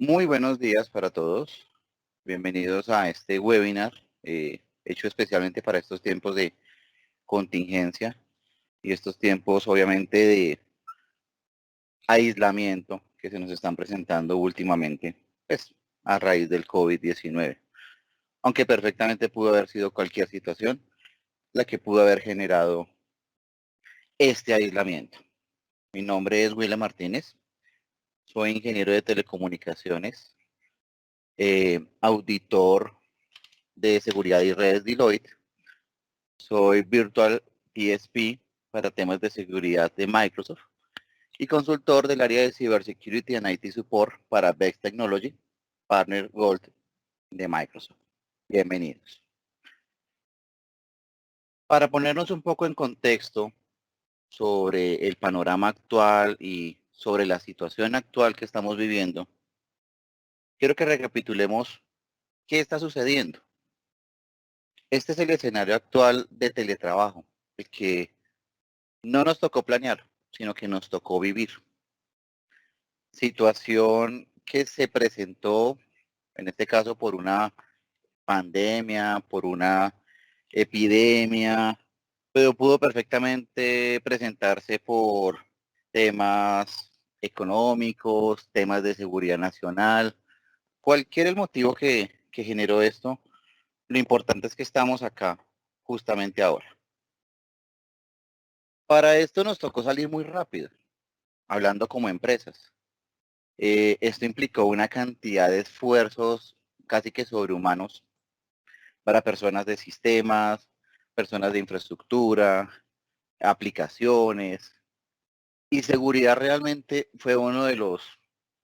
Muy buenos días para todos. Bienvenidos a este webinar hecho especialmente para estos tiempos de contingencia y estos tiempos obviamente de aislamiento que se nos están presentando últimamente, pues a raíz del COVID-19. Aunque perfectamente pudo haber sido cualquier situación la que pudo haber generado este aislamiento. Mi nombre es William Martínez, soy ingeniero de telecomunicaciones, auditor de seguridad y redes Deloitte. Soy Virtual PSP para temas de seguridad de Microsoft y consultor del área de Cybersecurity and IT Support para Bex Technology, Partner Gold de Microsoft. Bienvenidos. Para ponernos un poco en contexto sobre el panorama actual y sobre la situación actual que estamos viviendo, quiero que recapitulemos qué está sucediendo. Este es el escenario actual de teletrabajo, el que no nos tocó planear, sino que nos tocó vivir. Situación que se presentó, en este caso, por una pandemia, por una epidemia, pero pudo perfectamente presentarse por temas económicos, temas de seguridad nacional, cualquier el motivo que generó esto, lo importante es que estamos acá justamente ahora. Para esto nos tocó salir muy rápido, hablando como empresas. Esto implicó una cantidad de esfuerzos casi que sobrehumanos para personas de sistemas, personas de infraestructura, aplicaciones, y seguridad realmente fue uno de los,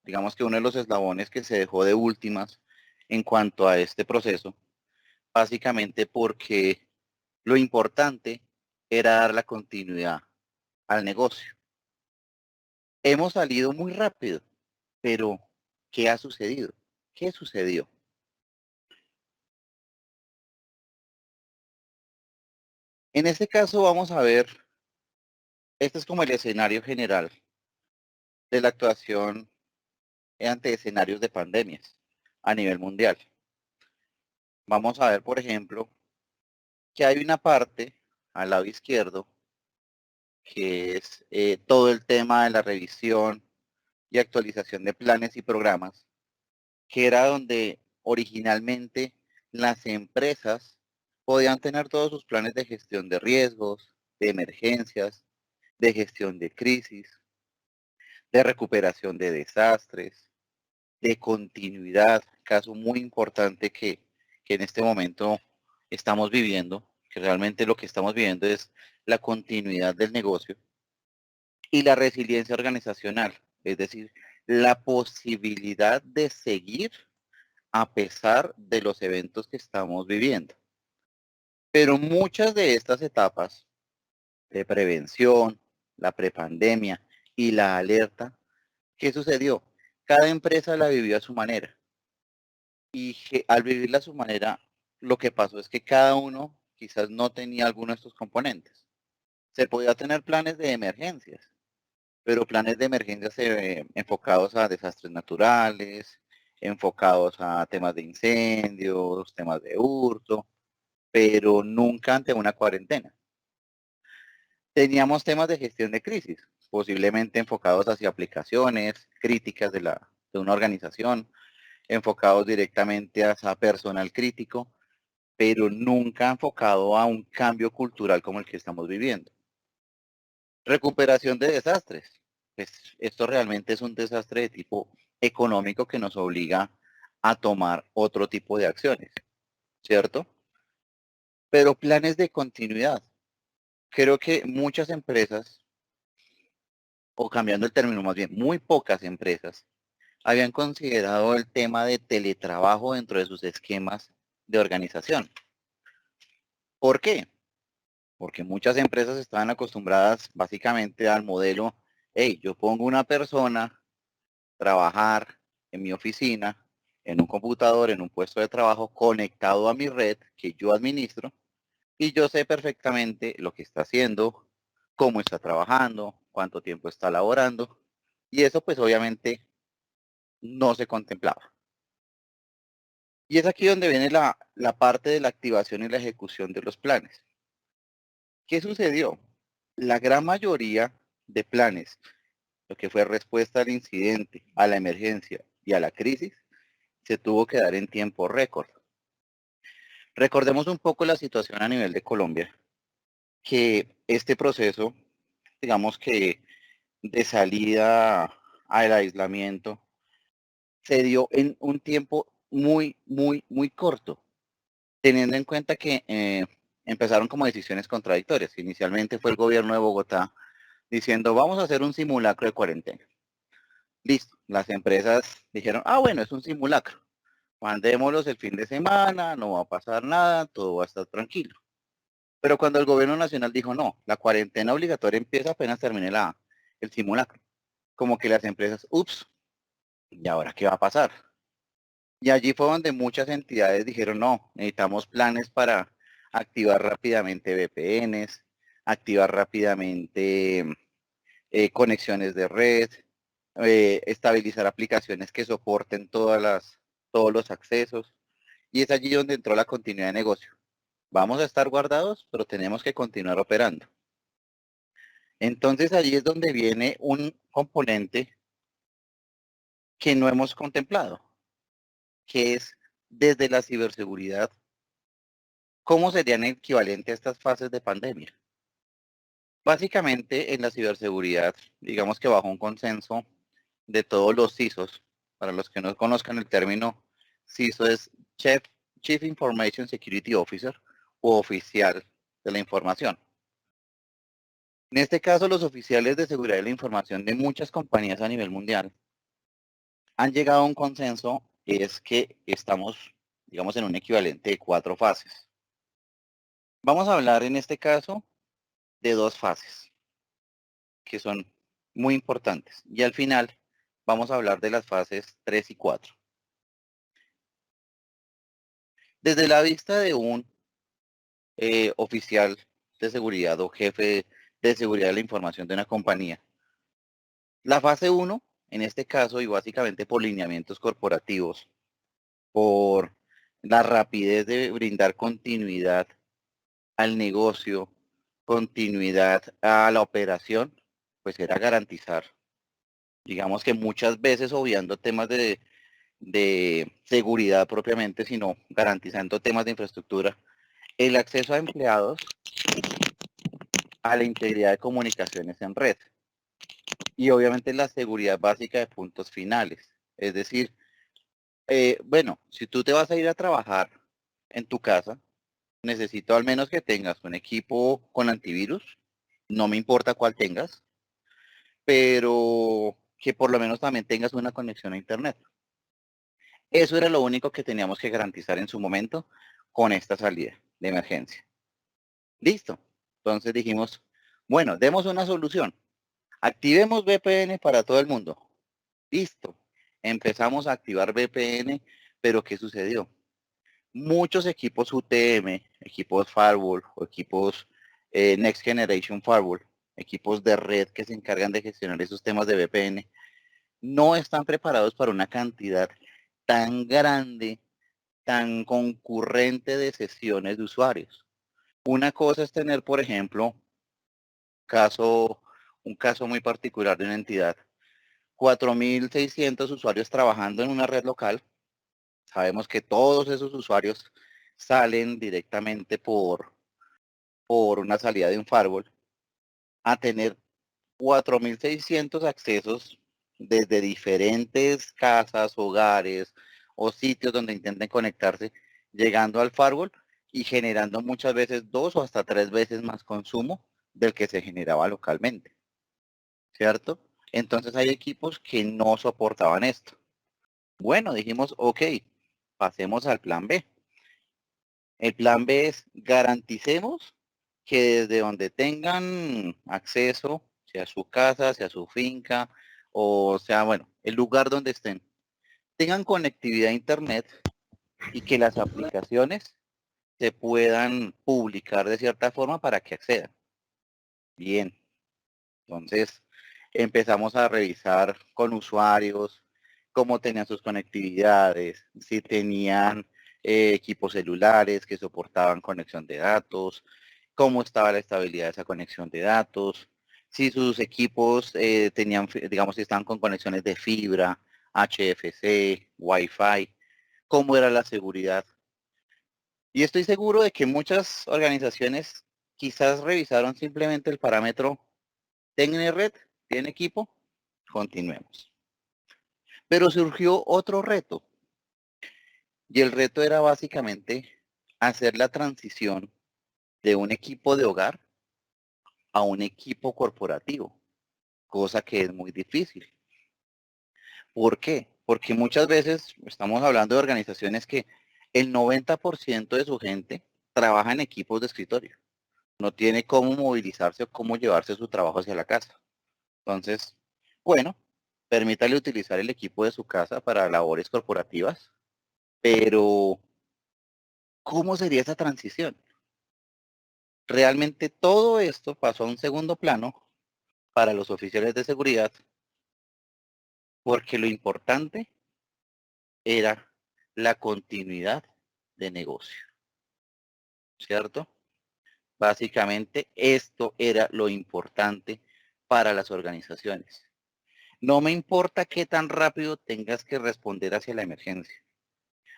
digamos que uno de los eslabones que se dejó de últimas en cuanto a este proceso, básicamente porque lo importante era dar la continuidad al negocio. Hemos salido muy rápido, pero ¿qué ha sucedido? ¿Qué sucedió? En este caso vamos a ver, este es como el escenario general de la actuación ante escenarios de pandemias a nivel mundial. Vamos a ver, por ejemplo, que hay una parte al lado izquierdo que es todo el tema de la revisión y actualización de planes y programas, que era donde originalmente las empresas podían tener todos sus planes de gestión de riesgos, de emergencias, de gestión de crisis, de recuperación de desastres, de continuidad, caso muy importante que en este momento estamos viviendo, que realmente lo que estamos viviendo es la continuidad del negocio y la resiliencia organizacional, es decir, la posibilidad de seguir a pesar de los eventos que estamos viviendo. Pero muchas de estas etapas de prevención, la prepandemia y la alerta, ¿qué sucedió? Cada empresa la vivió a su manera. Y que al vivirla a su manera, lo que pasó es que cada uno quizás no tenía alguno de estos componentes. Se podía tener planes de emergencias, pero planes de emergencias enfocados a desastres naturales, enfocados a temas de incendios, temas de hurto, pero nunca ante una cuarentena. Teníamos temas de gestión de crisis, posiblemente enfocados hacia aplicaciones críticas de una organización, enfocados directamente hacia personal crítico, pero nunca enfocado a un cambio cultural como el que estamos viviendo. Recuperación de desastres. Pues esto realmente es un desastre de tipo económico que nos obliga a tomar otro tipo de acciones, ¿cierto? Pero planes de continuidad. Creo que muchas empresas, o cambiando el término más bien, muy pocas empresas, habían considerado el tema de teletrabajo dentro de sus esquemas de organización. ¿Por qué? Porque muchas empresas estaban acostumbradas básicamente al modelo, hey, yo pongo una persona trabajar en mi oficina, en un computador, en un puesto de trabajo conectado a mi red que yo administro y yo sé perfectamente lo que está haciendo, cómo está trabajando, cuánto tiempo está laborando y eso pues obviamente no se contemplaba. Y es aquí donde viene la parte de la activación y la ejecución de los planes. ¿Qué sucedió? La gran mayoría de planes, lo que fue respuesta al incidente, a la emergencia y a la crisis, se tuvo que dar en tiempo récord. Recordemos un poco la situación a nivel de Colombia, que este proceso, digamos que de salida al aislamiento, se dio en un tiempo muy corto, teniendo en cuenta que empezaron como decisiones contradictorias. Inicialmente fue el gobierno de Bogotá diciendo, vamos a hacer un simulacro de cuarentena. Listo, las empresas dijeron, ah, bueno, es un simulacro. Mandémoslos el fin de semana, no va a pasar nada, todo va a estar tranquilo. Pero cuando el gobierno nacional dijo, no, la cuarentena obligatoria empieza apenas termine el simulacro. Como que las empresas, ups, ¿y ahora qué va a pasar? Y allí fue donde muchas entidades dijeron, no, necesitamos planes para activar rápidamente VPNs, activar rápidamente conexiones de red, estabilizar aplicaciones que soporten todos los accesos. Y es allí donde entró la continuidad de negocio. Vamos a estar guardados, pero tenemos que continuar operando. Entonces allí es donde viene un componente que no hemos contemplado, que es desde la ciberseguridad. ¿Cómo serían equivalentes a estas fases de pandemia? Básicamente en la ciberseguridad, digamos que bajo un consenso de todos los CISOs, para los que no conozcan el término, CISO es Chief Information Security Officer o oficial de la información. En este caso, los oficiales de seguridad de la información de muchas compañías a nivel mundial han llegado a un consenso, es que estamos, digamos, en un equivalente de 4 fases. Vamos a hablar en este caso de 2 fases, que son muy importantes. Y al final vamos a hablar de las fases 3 y 4. Desde la vista de un oficial de seguridad o jefe de seguridad de la información de una compañía, la fase 1, en este caso, y básicamente por lineamientos corporativos, por la rapidez de brindar continuidad al negocio, continuidad a la operación, pues era garantizar, digamos que muchas veces obviando temas de seguridad propiamente, sino garantizando temas de infraestructura, el acceso a empleados a la integridad de comunicaciones en red y obviamente la seguridad básica de puntos finales. Es decir, bueno, si tú te vas a ir a trabajar en tu casa, necesito al menos que tengas un equipo con antivirus, no me importa cuál tengas, pero que por lo menos también tengas una conexión a internet. Eso era lo único que teníamos que garantizar en su momento con esta salida de emergencia. Listo. Entonces dijimos, bueno, demos una solución. Activemos VPN para todo el mundo. Listo. Empezamos a activar VPN, pero ¿qué sucedió? Muchos equipos UTM, equipos Firewall o equipos Next Generation Firewall, equipos de red que se encargan de gestionar esos temas de VPN, no están preparados para una cantidad tan grande, tan concurrente de sesiones de usuarios. Una cosa es tener, por ejemplo, caso, un caso muy particular de una entidad, 4.600 usuarios trabajando en una red local. Sabemos que todos esos usuarios salen directamente por una salida de un firewall a tener 4.600 accesos desde diferentes casas, hogares o sitios donde intenten conectarse, llegando al firewall y generando muchas veces 2 o hasta 3 veces más consumo del que se generaba localmente, ¿cierto? Entonces hay equipos que no soportaban esto. Bueno, dijimos, ok, pasemos al plan B. El plan B es garanticemos que desde donde tengan acceso, sea su casa, sea su finca, o sea, bueno, el lugar donde estén, tengan conectividad a Internet y que las aplicaciones se puedan publicar de cierta forma para que accedan. Bien, entonces empezamos a revisar con usuarios, cómo tenían sus conectividades, si tenían equipos celulares que soportaban conexión de datos, cómo estaba la estabilidad de esa conexión de datos, si sus equipos tenían, digamos, si estaban con conexiones de fibra, HFC, Wi-Fi, cómo era la seguridad. Y estoy seguro de que muchas organizaciones quizás revisaron simplemente el parámetro, ¿tiene red? ¿Tiene equipo? Continuemos. Pero surgió otro reto, y el reto era básicamente hacer la transición de un equipo de hogar a un equipo corporativo, cosa que es muy difícil. ¿Por qué? Porque muchas veces estamos hablando de organizaciones que el 90% de su gente trabaja en equipos de escritorio. No tiene cómo movilizarse o cómo llevarse su trabajo hacia la casa. Entonces, bueno, permítale utilizar el equipo de su casa para labores corporativas, pero ¿cómo sería esa transición? Realmente todo esto pasó a un segundo plano para los oficiales de seguridad porque lo importante era la continuidad de negocio, ¿cierto? Básicamente esto era lo importante para las organizaciones. No me importa qué tan rápido tengas que responder hacia la emergencia.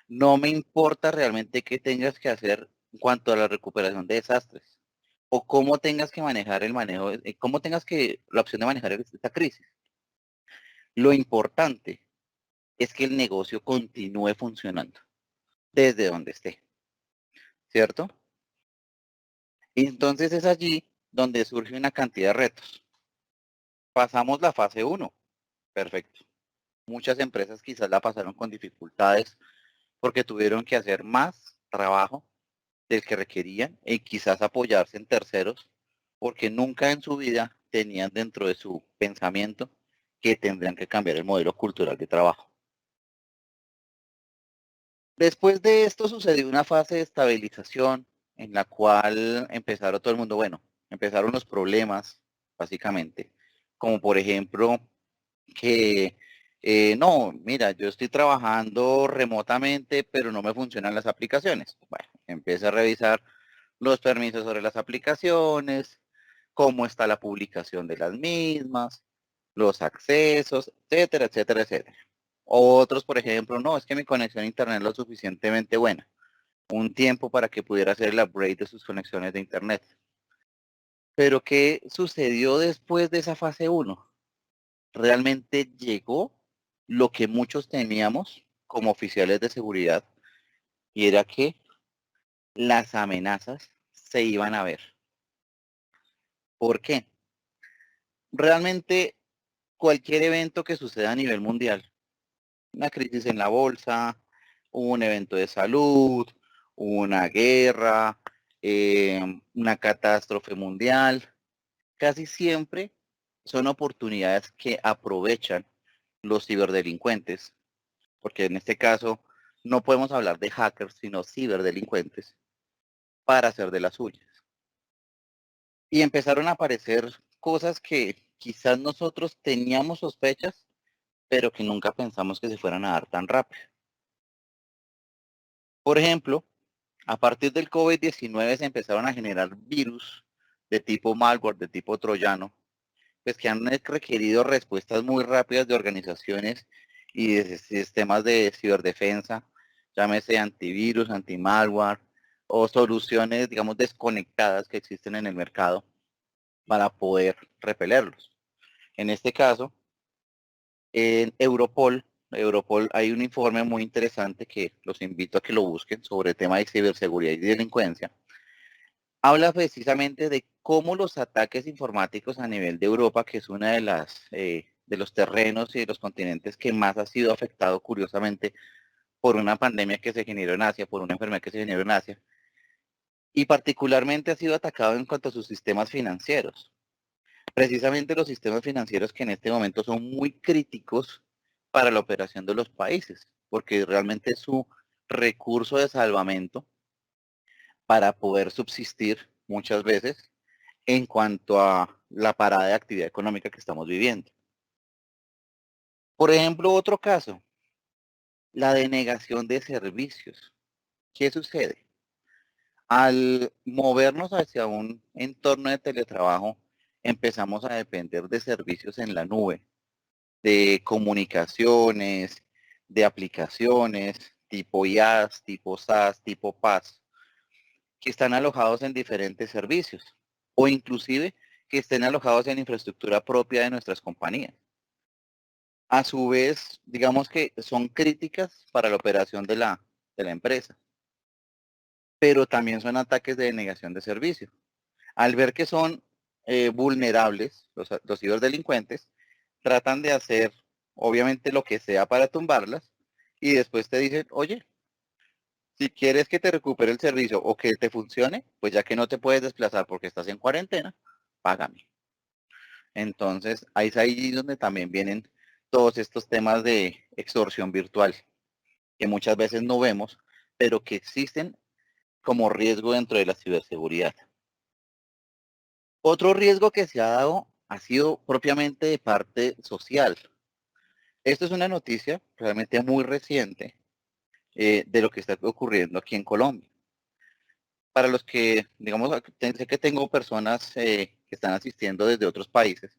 No me importa realmente qué tengas que hacer en cuanto a la recuperación de desastres o cómo tengas que manejar el manejo, cómo tengas que la opción de manejar esta crisis. Lo importante es que el negocio continúe funcionando desde donde esté, ¿cierto? Entonces es allí donde surge una cantidad de retos. Pasamos la fase uno, perfecto. Muchas empresas quizás la pasaron con dificultades porque tuvieron que hacer más trabajo del que requerían y quizás apoyarse en terceros porque nunca en su vida tenían dentro de su pensamiento que tendrían que cambiar el modelo cultural de trabajo. Después de esto sucedió una fase de estabilización en la cual empezaron todo el mundo, bueno, empezaron los problemas, básicamente, como por ejemplo que, no, mira, yo estoy trabajando remotamente, pero no me funcionan las aplicaciones. Bueno, empieza a revisar los permisos sobre las aplicaciones, cómo está la publicación de las mismas, los accesos, etcétera, etcétera, etcétera. Otros, por ejemplo, no, es que mi conexión a internet es lo suficientemente buena. Un tiempo para que pudiera hacer el upgrade de sus conexiones de internet. Pero ¿qué sucedió después de esa fase uno? Realmente llegó lo que muchos teníamos como oficiales de seguridad y era que las amenazas se iban a ver. ¿Por qué? Realmente cualquier evento que suceda a nivel mundial, una crisis en la bolsa, un evento de salud, una guerra, una catástrofe mundial, casi siempre son oportunidades que aprovechan los ciberdelincuentes, porque en este caso no podemos hablar de hackers, sino ciberdelincuentes, para hacer de las suyas. Y empezaron a aparecer cosas que quizás nosotros teníamos sospechas, pero que nunca pensamos que se fueran a dar tan rápido. Por ejemplo, a partir del COVID-19 se empezaron a generar virus de tipo malware, de tipo troyano, pues que han requerido respuestas muy rápidas de organizaciones y de sistemas de ciberdefensa, llámese antivirus, antimalware o soluciones, digamos, desconectadas que existen en el mercado para poder repelerlos. En este caso, en Europol hay un informe muy interesante que los invito a que lo busquen sobre el tema de ciberseguridad y delincuencia. Habla precisamente de cómo los ataques informáticos a nivel de Europa, que es una de las de los terrenos y de los continentes que más ha sido afectado curiosamente por una pandemia que se generó en Asia, por una enfermedad que se generó en Asia, y particularmente ha sido atacado en cuanto a sus sistemas financieros. Precisamente los sistemas financieros que en este momento son muy críticos para la operación de los países, porque realmente es su recurso de salvamento para poder subsistir muchas veces en cuanto a la parada de actividad económica que estamos viviendo. Por ejemplo, otro caso. La denegación de servicios. ¿Qué sucede? Al movernos hacia un entorno de teletrabajo, empezamos a depender de servicios en la nube, de comunicaciones, de aplicaciones, tipo IaaS, tipo SaaS, tipo PaaS, que están alojados en diferentes servicios o inclusive que estén alojados en infraestructura propia de nuestras compañías. A su vez, digamos que son críticas para la operación de la empresa, pero también son ataques de denegación de servicio. Al ver que son vulnerables, los ciberdelincuentes, tratan de hacer obviamente lo que sea para tumbarlas y después te dicen, oye, si quieres que te recupere el servicio o que te funcione, pues ya que no te puedes desplazar porque estás en cuarentena, págame. Entonces, ahí es ahí donde también vienen todos estos temas de extorsión virtual, que muchas veces no vemos, pero que existen como riesgo dentro de la ciberseguridad. Otro riesgo que se ha dado ha sido propiamente de parte social. Esto es una noticia realmente muy reciente de lo que está ocurriendo aquí en Colombia. Para los que, digamos, sé que tengo personas que están asistiendo desde otros países.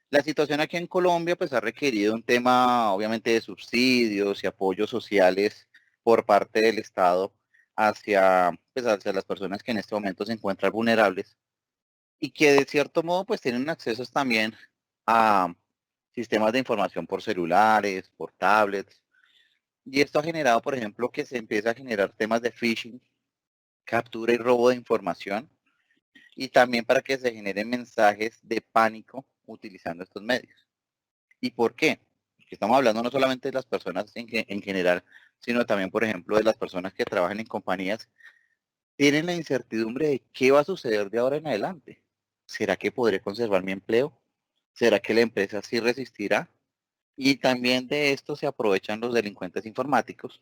La situación aquí en Colombia pues ha requerido un tema obviamente de subsidios y apoyos sociales por parte del Estado hacia, pues, hacia las personas que en este momento se encuentran vulnerables y que de cierto modo pues tienen acceso también a sistemas de información por celulares, por tablets. Y esto ha generado, por ejemplo, que se empieza a generar temas de phishing, captura y robo de información y también para que se generen mensajes de pánico utilizando estos medios. ¿Y por qué? Porque estamos hablando no solamente de las personas en general, sino también, por ejemplo, de las personas que trabajan en compañías, tienen la incertidumbre de qué va a suceder de ahora en adelante. ¿Será que podré conservar mi empleo? ¿Será que la empresa sí resistirá? Y también de esto se aprovechan los delincuentes informáticos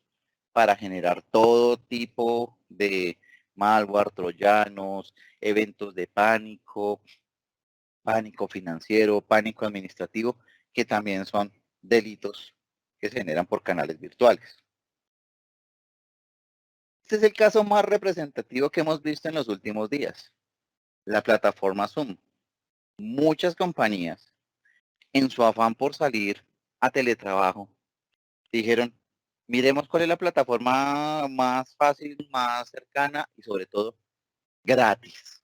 para generar todo tipo de malware, troyanos, eventos de pánico, pánico financiero, pánico administrativo, que también son delitos que se generan por canales virtuales. Este es el caso más representativo que hemos visto en los últimos días, la plataforma Zoom. Muchas compañías, en su afán por salir a teletrabajo, dijeron, miremos cuál es la plataforma más fácil, más cercana y sobre todo gratis.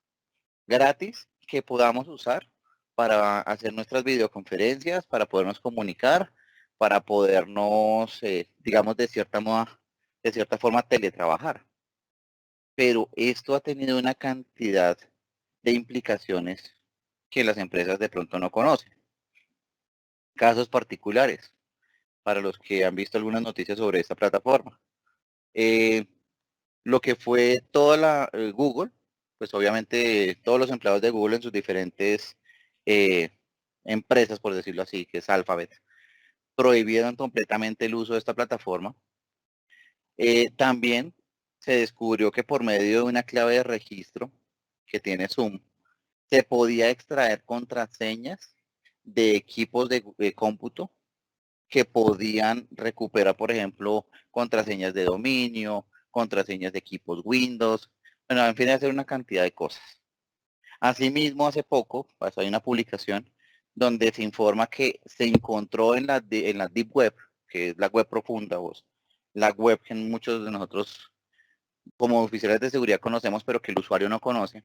Gratis que podamos usar para hacer nuestras videoconferencias, para podernos comunicar, para podernos, digamos, de cierta forma teletrabajar. Pero esto ha tenido una cantidad de implicaciones que las empresas de pronto no conocen. Casos particulares para los que han visto algunas noticias sobre esta plataforma. Eh, lo que fue toda Google, pues obviamente todos los empleados de Google en sus diferentes eh, empresas, por decirlo así, que es Alphabet, prohibieron completamente el uso de esta plataforma. También se descubrió que por medio de una clave de registro que tiene Zoom, se podía extraer contraseñas de equipos de cómputo que podían recuperar, por ejemplo, contraseñas de dominio, contraseñas de equipos Windows, bueno, en fin, hacer una cantidad de cosas. Asimismo, hace poco, pues, hay una publicación donde se informa que se encontró en la Deep Web, que es la web profunda, la web que muchos de nosotros como oficiales de seguridad conocemos, pero que el usuario no conoce,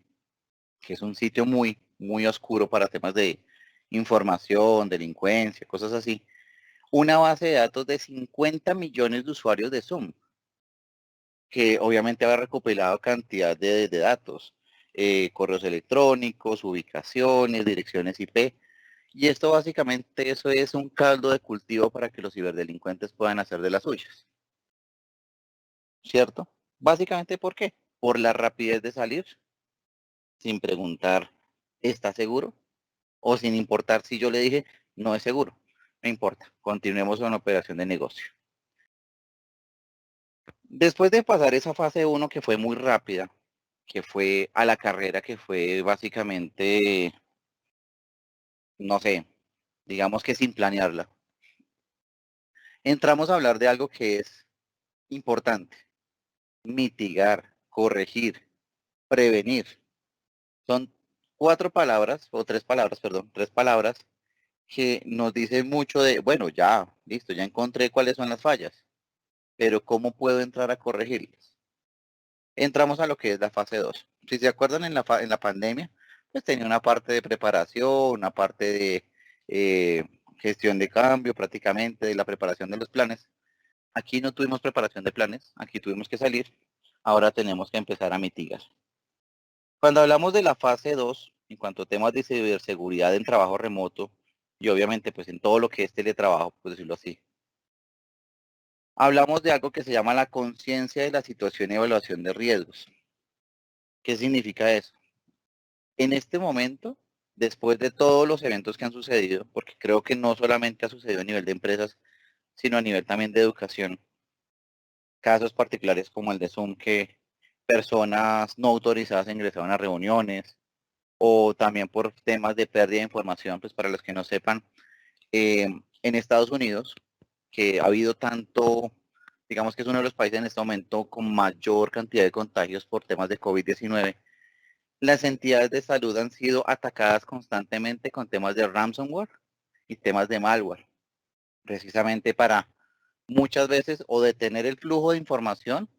que es un sitio muy, muy oscuro para temas de información, delincuencia, cosas así, una base de datos de 50 millones de usuarios de Zoom, que obviamente ha recopilado cantidad de datos, correos electrónicos, ubicaciones, direcciones IP, y esto básicamente eso es un caldo de cultivo para que los ciberdelincuentes puedan hacer de las suyas, ¿cierto? Básicamente, ¿por qué? Por la rapidez de salir, sin preguntar, ¿está seguro? O sin importar si yo le dije, no es seguro, no importa, continuemos con la operación de negocio. Después de pasar esa fase uno que fue muy rápida, que fue a la carrera, que fue básicamente, no sé, digamos que sin planearla. entramos a hablar de algo que es importante: mitigar, corregir, prevenir. Son cuatro palabras, o tres palabras, perdón, tres palabras que nos dicen mucho de, bueno, ya, listo, ya encontré cuáles son las fallas, pero ¿cómo puedo entrar a corregirlas? Entramos a lo que es la fase 2. Si se acuerdan, en la pandemia, pues tenía una parte de preparación, una parte de gestión de cambio prácticamente, de la preparación de los planes. Aquí no tuvimos preparación de planes, aquí tuvimos que salir, ahora tenemos que empezar a mitigar. Cuando hablamos de la fase 2, en cuanto a temas de ciberseguridad en trabajo remoto, y obviamente pues en todo lo que es teletrabajo, por decirlo así, hablamos de algo que se llama la conciencia de la situación y evaluación de riesgos. ¿Qué significa eso? En este momento, después de todos los eventos que han sucedido, porque creo que no solamente ha sucedido a nivel de empresas, sino a nivel también de educación, casos particulares como el de Zoom, que personas no autorizadas ingresaban a reuniones, o también por temas de pérdida de información, pues para los que no sepan, en Estados Unidos, que ha habido tanto, digamos que es uno de los países en este momento con mayor cantidad de contagios por temas de COVID-19, las entidades de salud han sido atacadas constantemente con temas de ransomware y temas de malware, precisamente para muchas veces o detener el flujo de información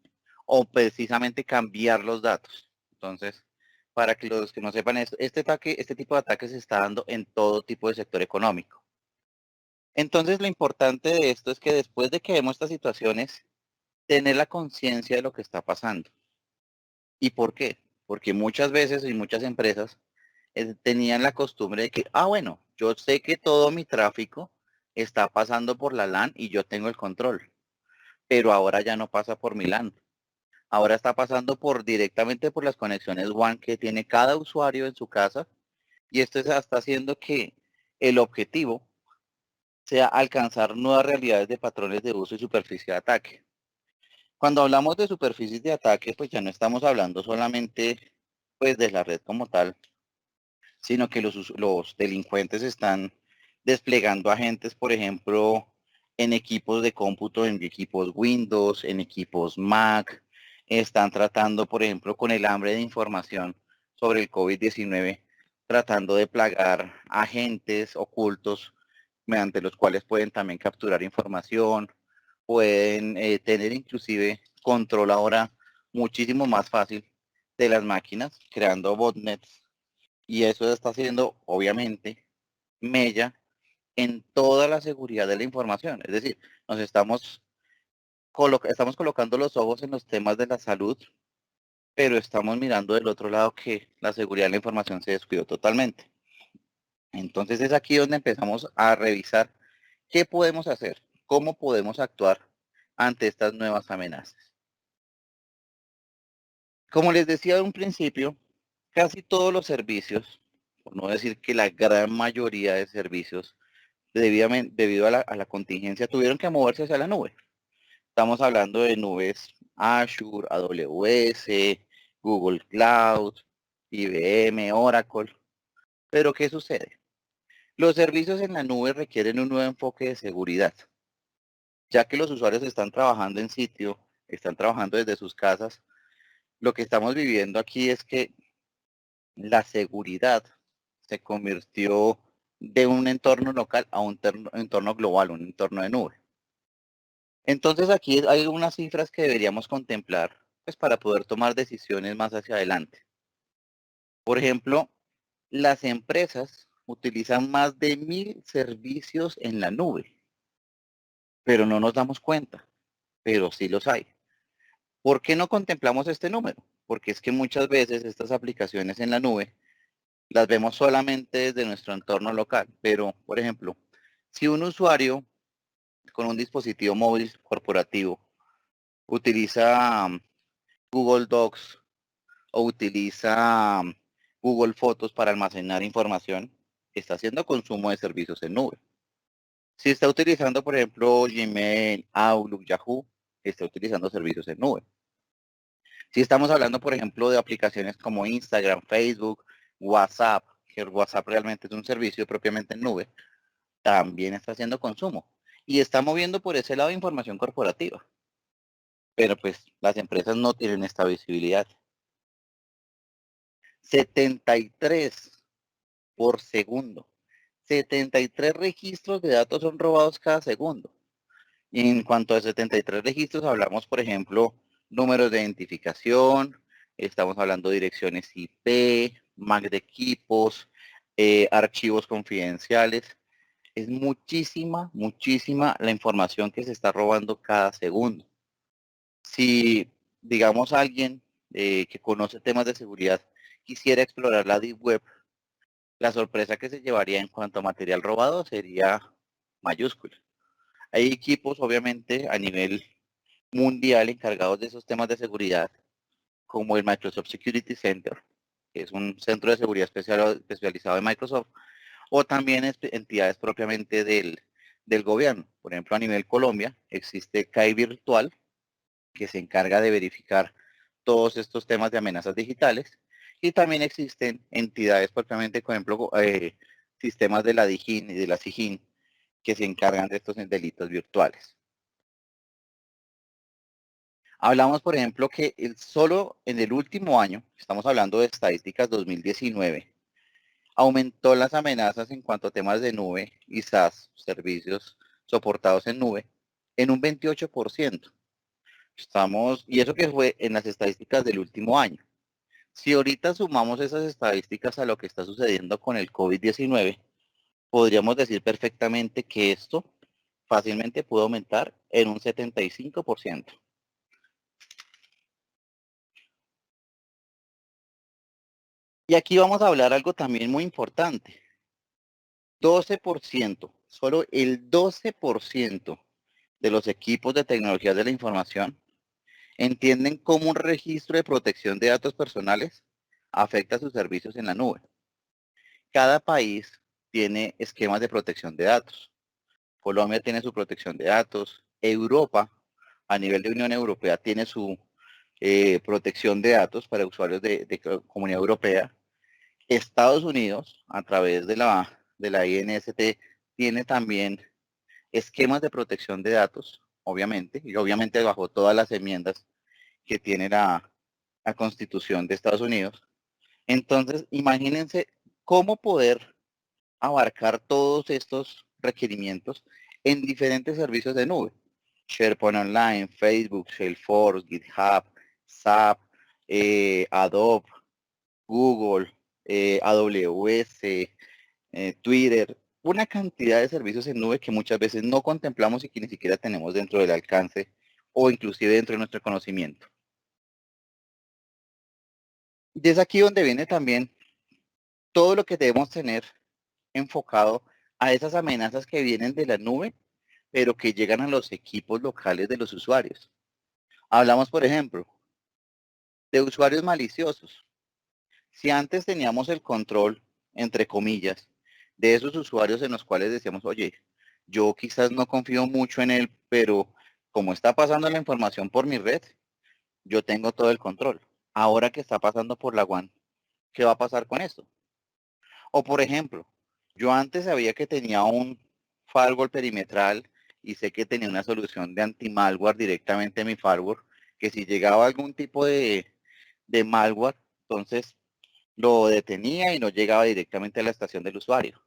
o precisamente cambiar los datos. Entonces, para que los que no sepan, este tipo de ataques se está dando en todo tipo de sector económico. Entonces, lo importante de esto es que después de que vemos estas situaciones, tener la conciencia de lo que está pasando. ¿Y por qué? Porque muchas veces y muchas empresas tenían la costumbre de que, bueno, yo sé que todo mi tráfico está pasando por la LAN y yo tengo el control, pero ahora ya no pasa por mi LAN. Ahora está pasando directamente por las conexiones WAN que tiene cada usuario en su casa, y esto está haciendo que el objetivo sea alcanzar nuevas realidades de patrones de uso y superficie de ataque. Cuando hablamos de superficies de ataque, pues ya no estamos hablando solamente pues de la red como tal, sino que los delincuentes están desplegando agentes, por ejemplo, en equipos de cómputo, en equipos Windows, en equipos Mac. Están tratando, por ejemplo, con el hambre de información sobre el COVID-19, tratando de plagar agentes ocultos mediante los cuales pueden también capturar información, pueden tener inclusive control ahora muchísimo más fácil de las máquinas, creando botnets, y eso está haciendo, obviamente, mella en toda la seguridad de la información. Es decir, nos estamos colocando los ojos en los temas de la salud, pero estamos mirando del otro lado que la seguridad de la información se descuidó totalmente. Entonces es aquí donde empezamos a revisar qué podemos hacer, cómo podemos actuar ante estas nuevas amenazas. Como les decía de un principio, casi todos los servicios, por no decir que la gran mayoría de servicios, debido a la contingencia, tuvieron que moverse hacia la nube. Estamos hablando de nubes Azure, AWS, Google Cloud, IBM, Oracle. Pero ¿qué sucede? Los servicios en la nube requieren un nuevo enfoque de seguridad, ya que los usuarios están trabajando en sitio, están trabajando desde sus casas. Lo que estamos viviendo aquí es que la seguridad se convirtió de un entorno local a un entorno global, un entorno de nube. Entonces aquí hay unas cifras que deberíamos contemplar, pues, para poder tomar decisiones más hacia adelante. Por ejemplo, las empresas utilizan más de 1000 servicios en la nube, pero no nos damos cuenta, pero sí los hay. ¿Por qué no contemplamos este número? Porque es que muchas veces estas aplicaciones en la nube las vemos solamente desde nuestro entorno local, pero, por ejemplo, si un usuario con un dispositivo móvil corporativo utiliza Google Docs o utiliza Google Fotos para almacenar información, está haciendo consumo de servicios en nube. Si está utilizando, por ejemplo, Gmail, Outlook, Yahoo, está utilizando servicios en nube. Si estamos hablando, por ejemplo, de aplicaciones como Instagram, Facebook, WhatsApp, que el WhatsApp realmente es un servicio propiamente en nube, también está haciendo consumo. y está moviendo por ese lado información corporativa. Pero pues las empresas no tienen esta visibilidad. 73 por segundo. 73 registros de datos son robados cada segundo. Y en cuanto a 73 registros, hablamos, por ejemplo, números de identificación, estamos hablando de direcciones IP, MAC de equipos, archivos confidenciales. Es muchísima, muchísima la información que se está robando cada segundo. Si, digamos, alguien que conoce temas de seguridad quisiera explorar la Deep Web, la sorpresa que se llevaría en cuanto a material robado sería mayúscula. Hay equipos, obviamente, a nivel mundial encargados de esos temas de seguridad, como el Microsoft Security Center, que es un centro de seguridad especializado de Microsoft, o también entidades propiamente del gobierno. Por ejemplo, a nivel Colombia existe CAI Virtual, que se encarga de verificar todos estos temas de amenazas digitales, y también existen entidades propiamente, por ejemplo, sistemas de la DIGIN y de la SIGIN, que se encargan de estos delitos virtuales. Hablamos, por ejemplo, que solo en el último año, estamos hablando de estadísticas 2019, aumentó las amenazas en cuanto a temas de nube y SaaS, servicios soportados en nube, en un 28%. Y eso que fue en las estadísticas del último año. Si ahorita sumamos esas estadísticas a lo que está sucediendo con el COVID-19, podríamos decir perfectamente que esto fácilmente puede aumentar en un 75%. Y aquí vamos a hablar algo también muy importante. 12%, solo el 12% de los equipos de tecnología de la información entienden cómo un registro de protección de datos personales afecta sus servicios en la nube. Cada país tiene esquemas de protección de datos. Colombia tiene su protección de datos. Europa, a nivel de Unión Europea, tiene su protección de datos para usuarios de Comunidad Europea. Estados Unidos, a través de la INST, tiene también esquemas de protección de datos, obviamente, y obviamente bajo todas las enmiendas que tiene la Constitución de Estados Unidos. Entonces, imagínense cómo poder abarcar todos estos requerimientos en diferentes servicios de nube. SharePoint Online, Facebook, Salesforce, GitHub, SAP, Adobe, Google, AWS, Twitter, una cantidad de servicios en nube que muchas veces no contemplamos y que ni siquiera tenemos dentro del alcance o inclusive dentro de nuestro conocimiento. Y es aquí donde viene también todo lo que debemos tener enfocado a esas amenazas que vienen de la nube, pero que llegan a los equipos locales de los usuarios. Hablamos, por ejemplo, de usuarios maliciosos. Si antes teníamos el control, entre comillas, de esos usuarios en los cuales decíamos, oye, yo quizás no confío mucho en él, pero como está pasando la información por mi red, yo tengo todo el control. Ahora que está pasando por la WAN, ¿qué va a pasar con esto? O por ejemplo, yo antes sabía que tenía un firewall perimetral y sé que tenía una solución de anti-malware directamente en mi firewall, que si llegaba algún tipo de malware, entonces lo detenía y no llegaba directamente a la estación del usuario.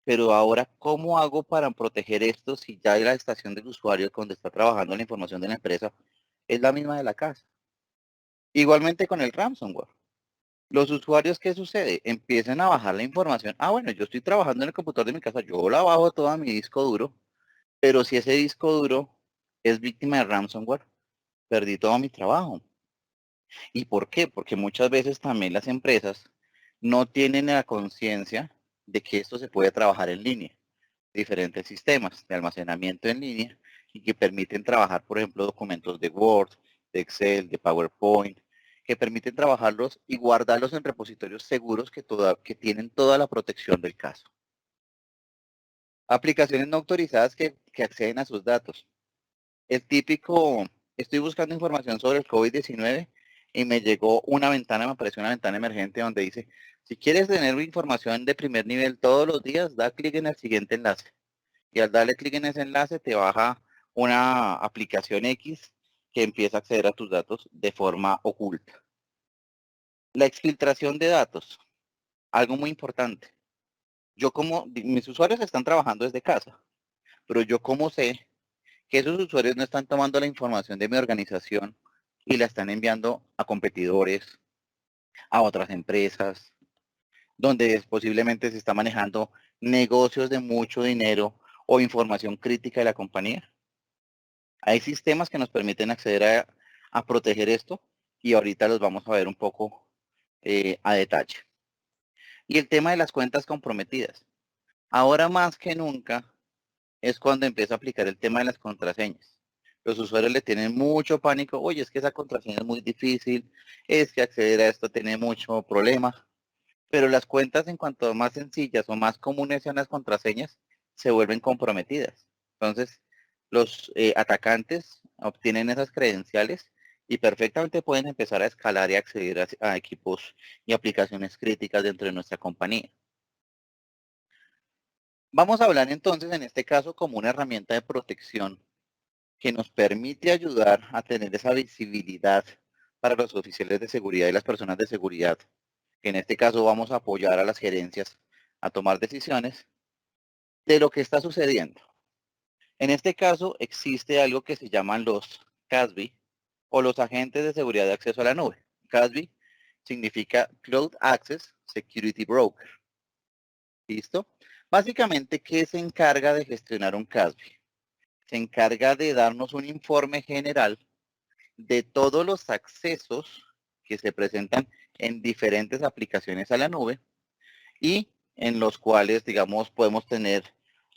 Pero ahora, ¿cómo hago para proteger esto si ya la estación del usuario donde está trabajando la información de la empresa es la misma de la casa? Igualmente con el ransomware. Los usuarios, ¿qué sucede? Empiezan a bajar la información. Ah, bueno, yo estoy trabajando en el computador de mi casa, yo la bajo toda mi disco duro, pero si ese disco duro es víctima de ransomware, perdí todo mi trabajo. ¿Y por qué? Porque muchas veces también las empresas no tienen la conciencia de que esto se puede trabajar en línea. Diferentes sistemas de almacenamiento en línea y que permiten trabajar, por ejemplo, documentos de Word, de Excel, de PowerPoint, que permiten trabajarlos y guardarlos en repositorios seguros que tienen toda la protección del caso. Aplicaciones no autorizadas que acceden a sus datos. El típico, estoy buscando información sobre el COVID-19 y me llegó una ventana, me apareció una ventana emergente donde dice, si quieres tener información de primer nivel todos los días, da clic en el siguiente enlace. y al darle clic en ese enlace te baja una aplicación X que empieza a acceder a tus datos de forma oculta. La exfiltración de datos, algo muy importante. Mis usuarios están trabajando desde casa, pero yo como sé que esos usuarios no están tomando la información de mi organización y la están enviando a competidores, a otras empresas, donde posiblemente se está manejando negocios de mucho dinero o información crítica de la compañía. Hay sistemas que nos permiten acceder a proteger esto y ahorita los vamos a ver un poco a detalle. Y el tema de las cuentas comprometidas. Ahora más que nunca es cuando empieza a aplicar el tema de las contraseñas. Los usuarios le tienen mucho pánico. Oye, es que esa contraseña es muy difícil. Es que acceder a esto tiene mucho problema. Pero las cuentas, en cuanto más sencillas o más comunes sean las contraseñas, se vuelven comprometidas. Entonces, los atacantes obtienen esas credenciales y perfectamente pueden empezar a escalar y acceder a equipos y aplicaciones críticas dentro de nuestra compañía. Vamos a hablar entonces en este caso como una herramienta de protección que nos permite ayudar a tener esa visibilidad para los oficiales de seguridad y las personas de seguridad, que en este caso vamos a apoyar a las gerencias a tomar decisiones de lo que está sucediendo. En este caso existe algo que se llaman los CASB o los agentes de seguridad de acceso a la nube. CASB significa Cloud Access Security Broker. ¿Listo? Básicamente, ¿qué se encarga de gestionar un CASB? Se encarga de darnos un informe general de todos los accesos que se presentan en diferentes aplicaciones a la nube y en los cuales, digamos, podemos tener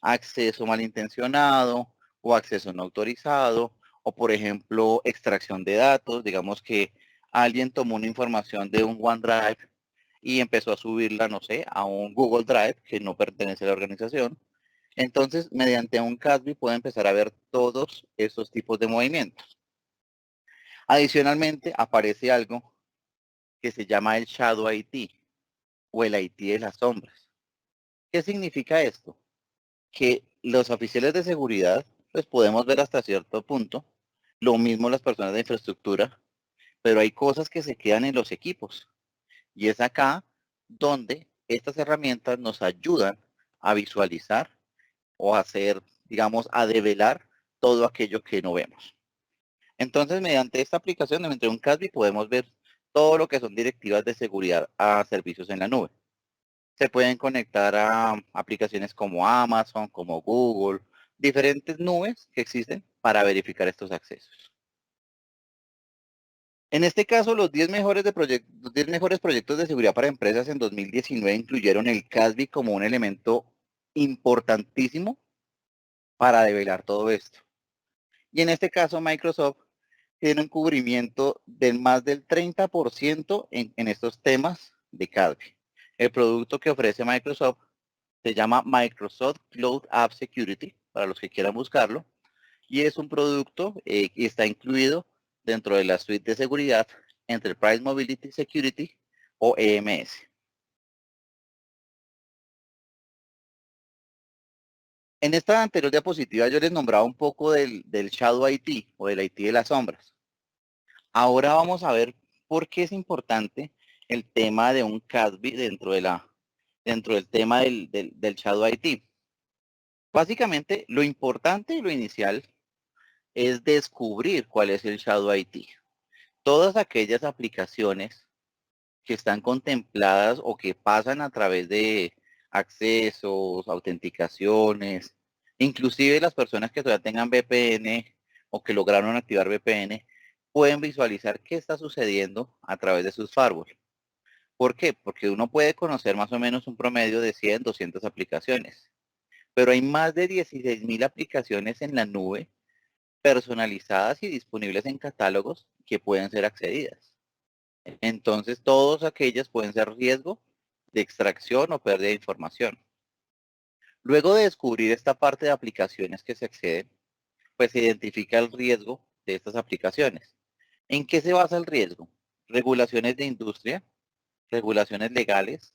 acceso malintencionado o acceso no autorizado o, por ejemplo, extracción de datos. Digamos que alguien tomó una información de un OneDrive y empezó a subirla, no sé, a un Google Drive que no pertenece a la organización. Entonces, mediante un CASB puede empezar a ver todos esos tipos de movimientos. Adicionalmente, aparece algo que se llama el Shadow IT o el IT de las sombras. ¿Qué significa esto? Que los oficiales de seguridad, pues podemos ver hasta cierto punto, lo mismo las personas de infraestructura, pero hay cosas que se quedan en los equipos. Y es acá donde estas herramientas nos ayudan a visualizar o a hacer, digamos, a develar todo aquello que no vemos. Entonces, mediante esta aplicación, mediante un CASB, podemos ver todo lo que son directivas de seguridad a servicios en la nube. Se pueden conectar a aplicaciones como Amazon, como Google, diferentes nubes que existen para verificar estos accesos. En este caso, los 10 mejores proyectos de seguridad para empresas en 2019 incluyeron el CASB como un elemento importantísimo para develar todo esto. Y en este caso, Microsoft tiene un cubrimiento del más del 30% en estos temas de CASB. El producto que ofrece Microsoft se llama Microsoft Cloud App Security, para los que quieran buscarlo, y es un producto que está incluido dentro de la suite de seguridad Enterprise Mobility Security o EMS. En esta anterior diapositiva yo les nombraba un poco del Shadow IT o del IT de las sombras. Ahora vamos a ver por qué es importante el tema de un CASB dentro del tema del Shadow IT. Básicamente, lo importante y lo inicial es descubrir cuál es el Shadow IT. Todas aquellas aplicaciones que están contempladas o que pasan a través de accesos, autenticaciones, inclusive las personas que todavía tengan VPN o que lograron activar VPN, pueden visualizar qué está sucediendo a través de sus firewalls. ¿Por qué? Porque uno puede conocer más o menos un promedio de 100, 200 aplicaciones, pero hay más de 16.000 aplicaciones en la nube personalizadas y disponibles en catálogos que pueden ser accedidas. Entonces, todas aquellas pueden ser riesgo de extracción o pérdida de información. Luego de descubrir esta parte de aplicaciones que se acceden, pues se identifica el riesgo de estas aplicaciones. ¿En qué se basa el riesgo? Regulaciones de industria, regulaciones legales,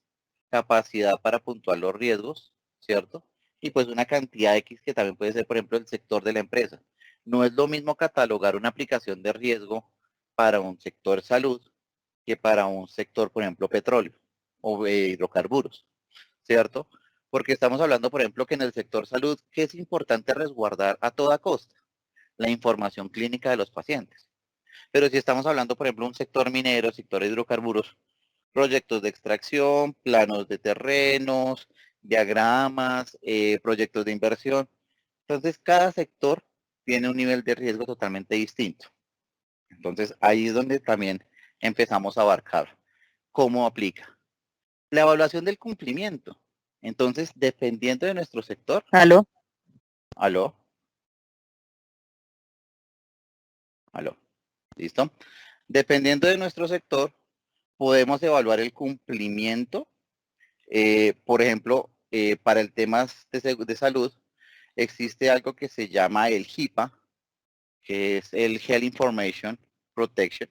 capacidad para puntuar los riesgos, ¿cierto? y pues una cantidad X que también puede ser, por ejemplo, el sector de la empresa. No es lo mismo catalogar una aplicación de riesgo para un sector salud que para un sector, por ejemplo, petróleo o hidrocarburos, ¿cierto? Porque estamos hablando, por ejemplo, que en el sector salud, que es importante resguardar a toda costa la información clínica de los pacientes. Pero si estamos hablando, por ejemplo, un sector minero, sector de hidrocarburos, proyectos de extracción, planos de terrenos, diagramas, proyectos de inversión. Entonces, cada sector tiene un nivel de riesgo totalmente distinto. Entonces, ahí es donde también empezamos a abarcar cómo aplica. La evaluación del cumplimiento. Entonces, dependiendo de nuestro sector, ¿Aló? aló, aló, ¿listo? Dependiendo de nuestro sector, podemos evaluar el cumplimiento. Por ejemplo, para el tema de salud, existe algo que se llama el HIPAA, que es el Health Information Protection.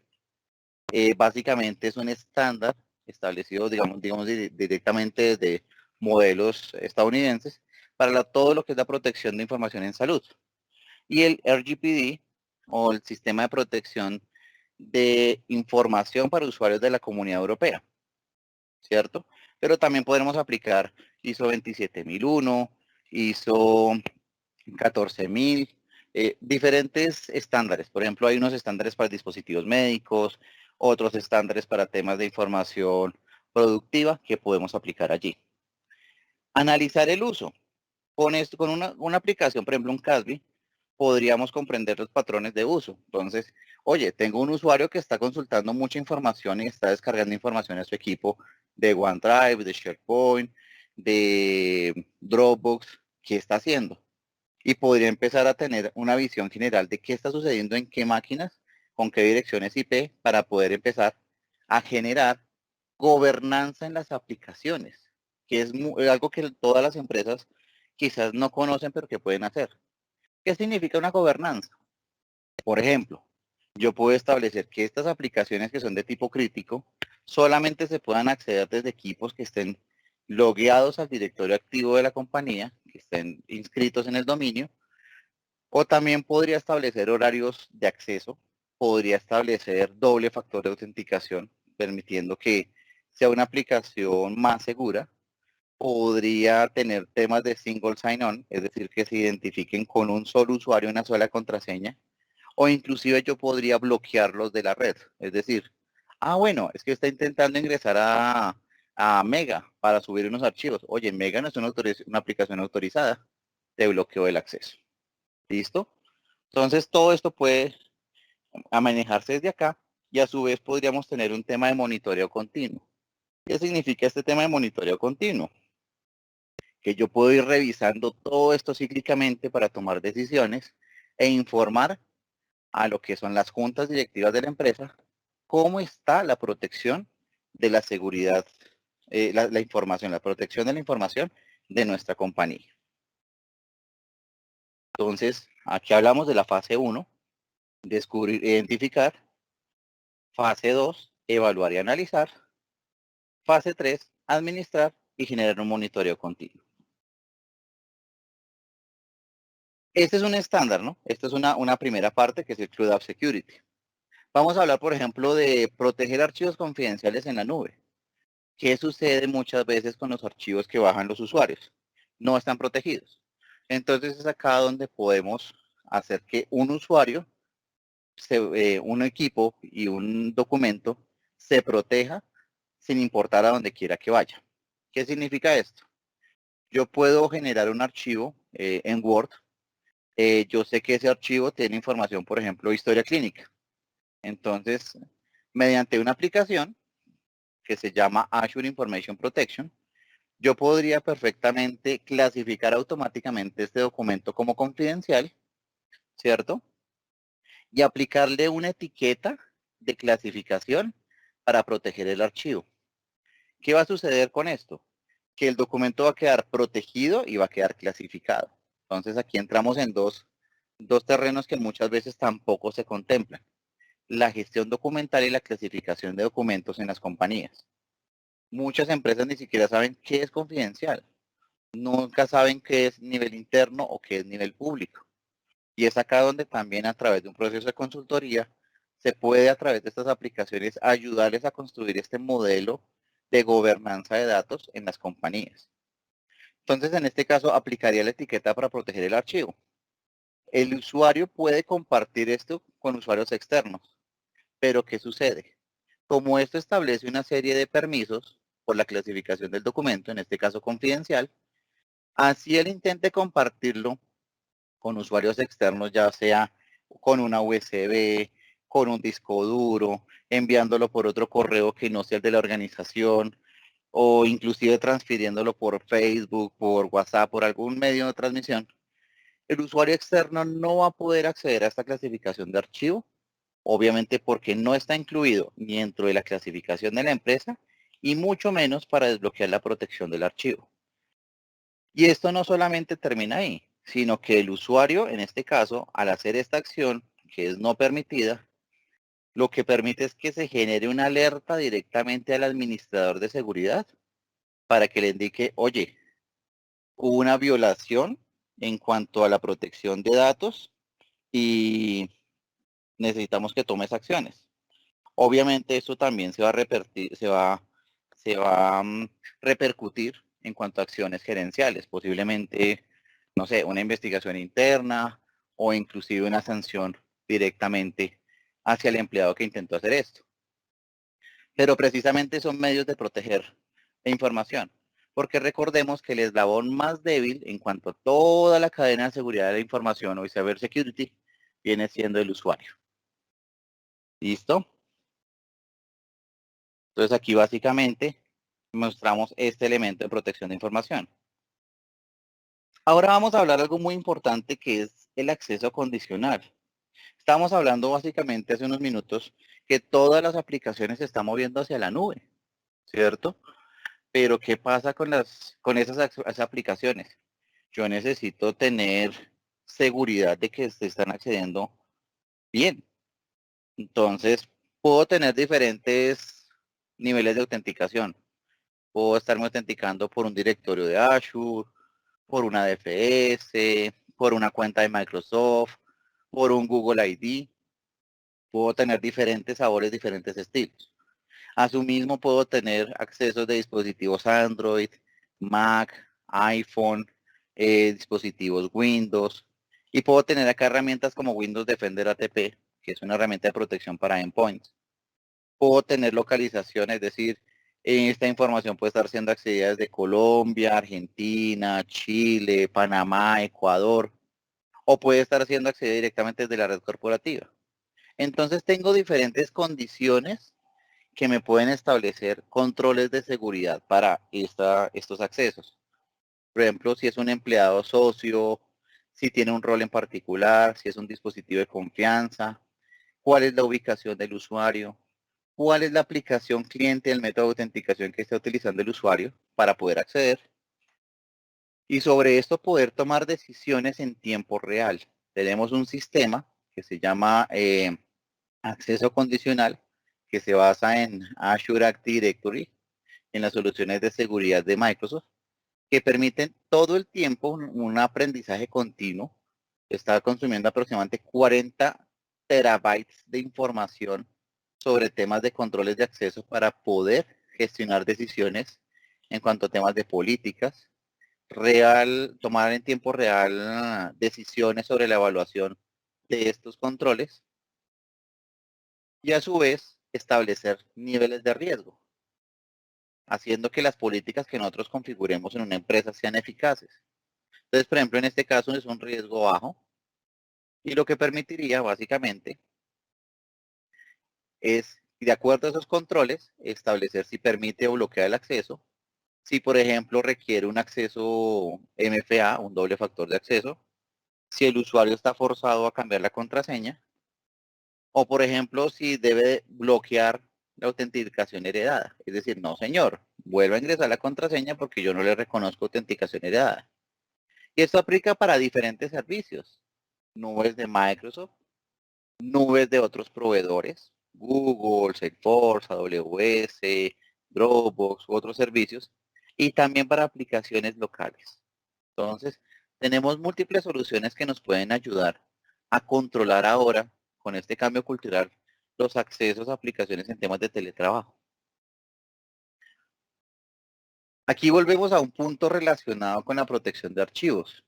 Básicamente es un estándar establecido, digamos directamente desde modelos estadounidenses para todo lo que es la protección de información en salud. Y el RGPD, o el Sistema de Protección de Información para Usuarios de la Comunidad Europea, ¿cierto? Pero también podremos aplicar ISO 27001, ISO 14000, diferentes estándares. Por ejemplo, hay unos estándares para dispositivos médicos, otros estándares para temas de información productiva que podemos aplicar allí. Analizar el uso. Con una aplicación, por ejemplo, un CASB, podríamos comprender los patrones de uso. Entonces, oye, tengo un usuario que está consultando mucha información y está descargando información a su equipo de OneDrive, de SharePoint, de Dropbox. ¿Qué está haciendo? Y podría empezar a tener una visión general de qué está sucediendo en qué máquinas, con qué direcciones IP, para poder empezar a generar gobernanza en las aplicaciones, que es algo que todas las empresas quizás no conocen, pero que pueden hacer. ¿Qué significa una gobernanza? Por ejemplo, yo puedo establecer que estas aplicaciones que son de tipo crítico solamente se puedan acceder desde equipos que estén logueados al directorio activo de la compañía, que estén inscritos en el dominio, o también podría establecer horarios de acceso, podría establecer doble factor de autenticación, permitiendo que sea una aplicación más segura. Podría tener temas de single sign-on, es decir, que se identifiquen con un solo usuario, una sola contraseña, o inclusive yo podría bloquearlos de la red. Es decir, bueno, es que está intentando ingresar a Mega para subir unos archivos. Oye, Mega no es una aplicación autorizada, te bloqueo el acceso. ¿Listo? Entonces todo esto puede manejarse desde acá y a su vez podríamos tener un tema de monitoreo continuo. ¿Qué significa este tema de monitoreo continuo? Que yo puedo ir revisando todo esto cíclicamente para tomar decisiones e informar a lo que son las juntas directivas de la empresa cómo está la protección de la seguridad, la información, la protección de la información de nuestra compañía. Entonces, aquí hablamos de la fase 1, descubrir, identificar. Fase 2, evaluar y analizar. Fase 3, administrar y generar un monitoreo continuo. Este es un estándar, ¿no? Esta es una primera parte que es el CRUD App Security. Vamos a hablar, por ejemplo, de proteger archivos confidenciales en la nube. ¿Qué sucede muchas veces con los archivos que bajan los usuarios? No están protegidos. Entonces es acá donde podemos hacer que un usuario, un equipo y un documento se proteja sin importar a donde quiera que vaya. ¿Qué significa esto? Yo puedo generar un archivo en Word. Yo sé que ese archivo tiene información, por ejemplo, historia clínica. Entonces, mediante una aplicación que se llama Azure Information Protection, yo podría perfectamente clasificar automáticamente este documento como confidencial, ¿cierto? Y aplicarle una etiqueta de clasificación para proteger el archivo. ¿Qué va a suceder con esto? Que el documento va a quedar protegido y va a quedar clasificado. Entonces aquí entramos en dos terrenos que muchas veces tampoco se contemplan. La gestión documental y la clasificación de documentos en las compañías. Muchas empresas ni siquiera saben qué es confidencial nunca saben qué es nivel interno o qué es nivel público. Y es acá donde también a través de un proceso de consultoría se puede a través de estas aplicaciones ayudarles a construir este modelo de gobernanza de datos en las compañías. Entonces, en este caso, aplicaría la etiqueta para proteger el archivo. El usuario puede compartir esto con usuarios externos, pero ¿qué sucede? Como esto establece una serie de permisos por la clasificación del documento, en este caso confidencial, así él intente compartirlo con usuarios externos, ya sea con una USB, con un disco duro, enviándolo por otro correo que no sea el de la organización, o inclusive transfiriéndolo por Facebook, por WhatsApp, por algún medio de transmisión, el usuario externo no va a poder acceder a esta clasificación de archivo, obviamente porque no está incluido ni dentro de la clasificación de la empresa y mucho menos para desbloquear la protección del archivo. Y esto no solamente termina ahí, sino que el usuario, en este caso, al hacer esta acción, que es no permitida, lo que permite es que se genere una alerta directamente al administrador de seguridad para que le indique, oye, hubo una violación en cuanto a la protección de datos y necesitamos que tomes acciones. Obviamente esto también se va a repercutir, repercutir en cuanto a acciones gerenciales, posiblemente, no sé, una investigación interna o inclusive una sanción directamente hacia el empleado que intentó hacer esto. Pero precisamente son medios de proteger la información, porque recordemos que el eslabón más débil en cuanto a toda la cadena de seguridad de la información o cybersecurity viene siendo el usuario. ¿Listo? Entonces aquí básicamente mostramos este elemento de protección de información. Ahora vamos a hablar de algo muy importante que es el acceso condicional. Estamos hablando básicamente hace unos minutos que todas las aplicaciones se están moviendo hacia la nube, ¿cierto? Pero ¿qué pasa con esas aplicaciones? Yo necesito tener seguridad de que se están accediendo bien. Entonces, puedo tener diferentes niveles de autenticación. Puedo estarme autenticando por un directorio de Azure, por una DFS, por una cuenta de Microsoft, por un Google ID. Puedo tener diferentes sabores, diferentes estilos. Asimismo, puedo tener accesos de dispositivos Android, Mac, iPhone, dispositivos Windows. Y puedo tener acá herramientas como Windows Defender ATP, que es una herramienta de protección para endpoints. Puedo tener localización, es decir, esta información puede estar siendo accedida desde Colombia, Argentina, Chile, Panamá, Ecuador, o puede estar siendo accedida directamente desde la red corporativa. Entonces tengo diferentes condiciones que me pueden establecer controles de seguridad para estos accesos. Por ejemplo, si es un empleado socio, si tiene un rol en particular, si es un dispositivo de confianza, cuál es la ubicación del usuario, cuál es la aplicación cliente, el método de autenticación que está utilizando el usuario para poder acceder. Y sobre esto poder tomar decisiones en tiempo real. Tenemos un sistema que se llama acceso condicional, que se basa en Azure Active Directory, en las soluciones de seguridad de Microsoft, que permiten todo el tiempo un aprendizaje continuo. Está consumiendo aproximadamente 40 terabytes de información sobre temas de controles de acceso para poder gestionar decisiones en cuanto a temas de políticas, tomar en tiempo real decisiones sobre la evaluación de estos controles y a su vez establecer niveles de riesgo, haciendo que las políticas que nosotros configuremos en una empresa sean eficaces. Entonces, por ejemplo, en este caso es un riesgo bajo y lo que permitiría básicamente es, de acuerdo a esos controles, establecer si permite o bloquea el acceso. Si, por ejemplo, requiere un acceso MFA, un doble factor de acceso, si el usuario está forzado a cambiar la contraseña, o, por ejemplo, si debe bloquear la autenticación heredada. Es decir, no, señor, vuelva a ingresar la contraseña porque yo no le reconozco autenticación heredada. Y esto aplica para diferentes servicios. Nubes de Microsoft, nubes de otros proveedores, Google, Salesforce, AWS, Dropbox u otros servicios, y también para aplicaciones locales. Entonces, tenemos múltiples soluciones que nos pueden ayudar a controlar ahora, con este cambio cultural, los accesos a aplicaciones en temas de teletrabajo. Aquí volvemos a un punto relacionado con la protección de archivos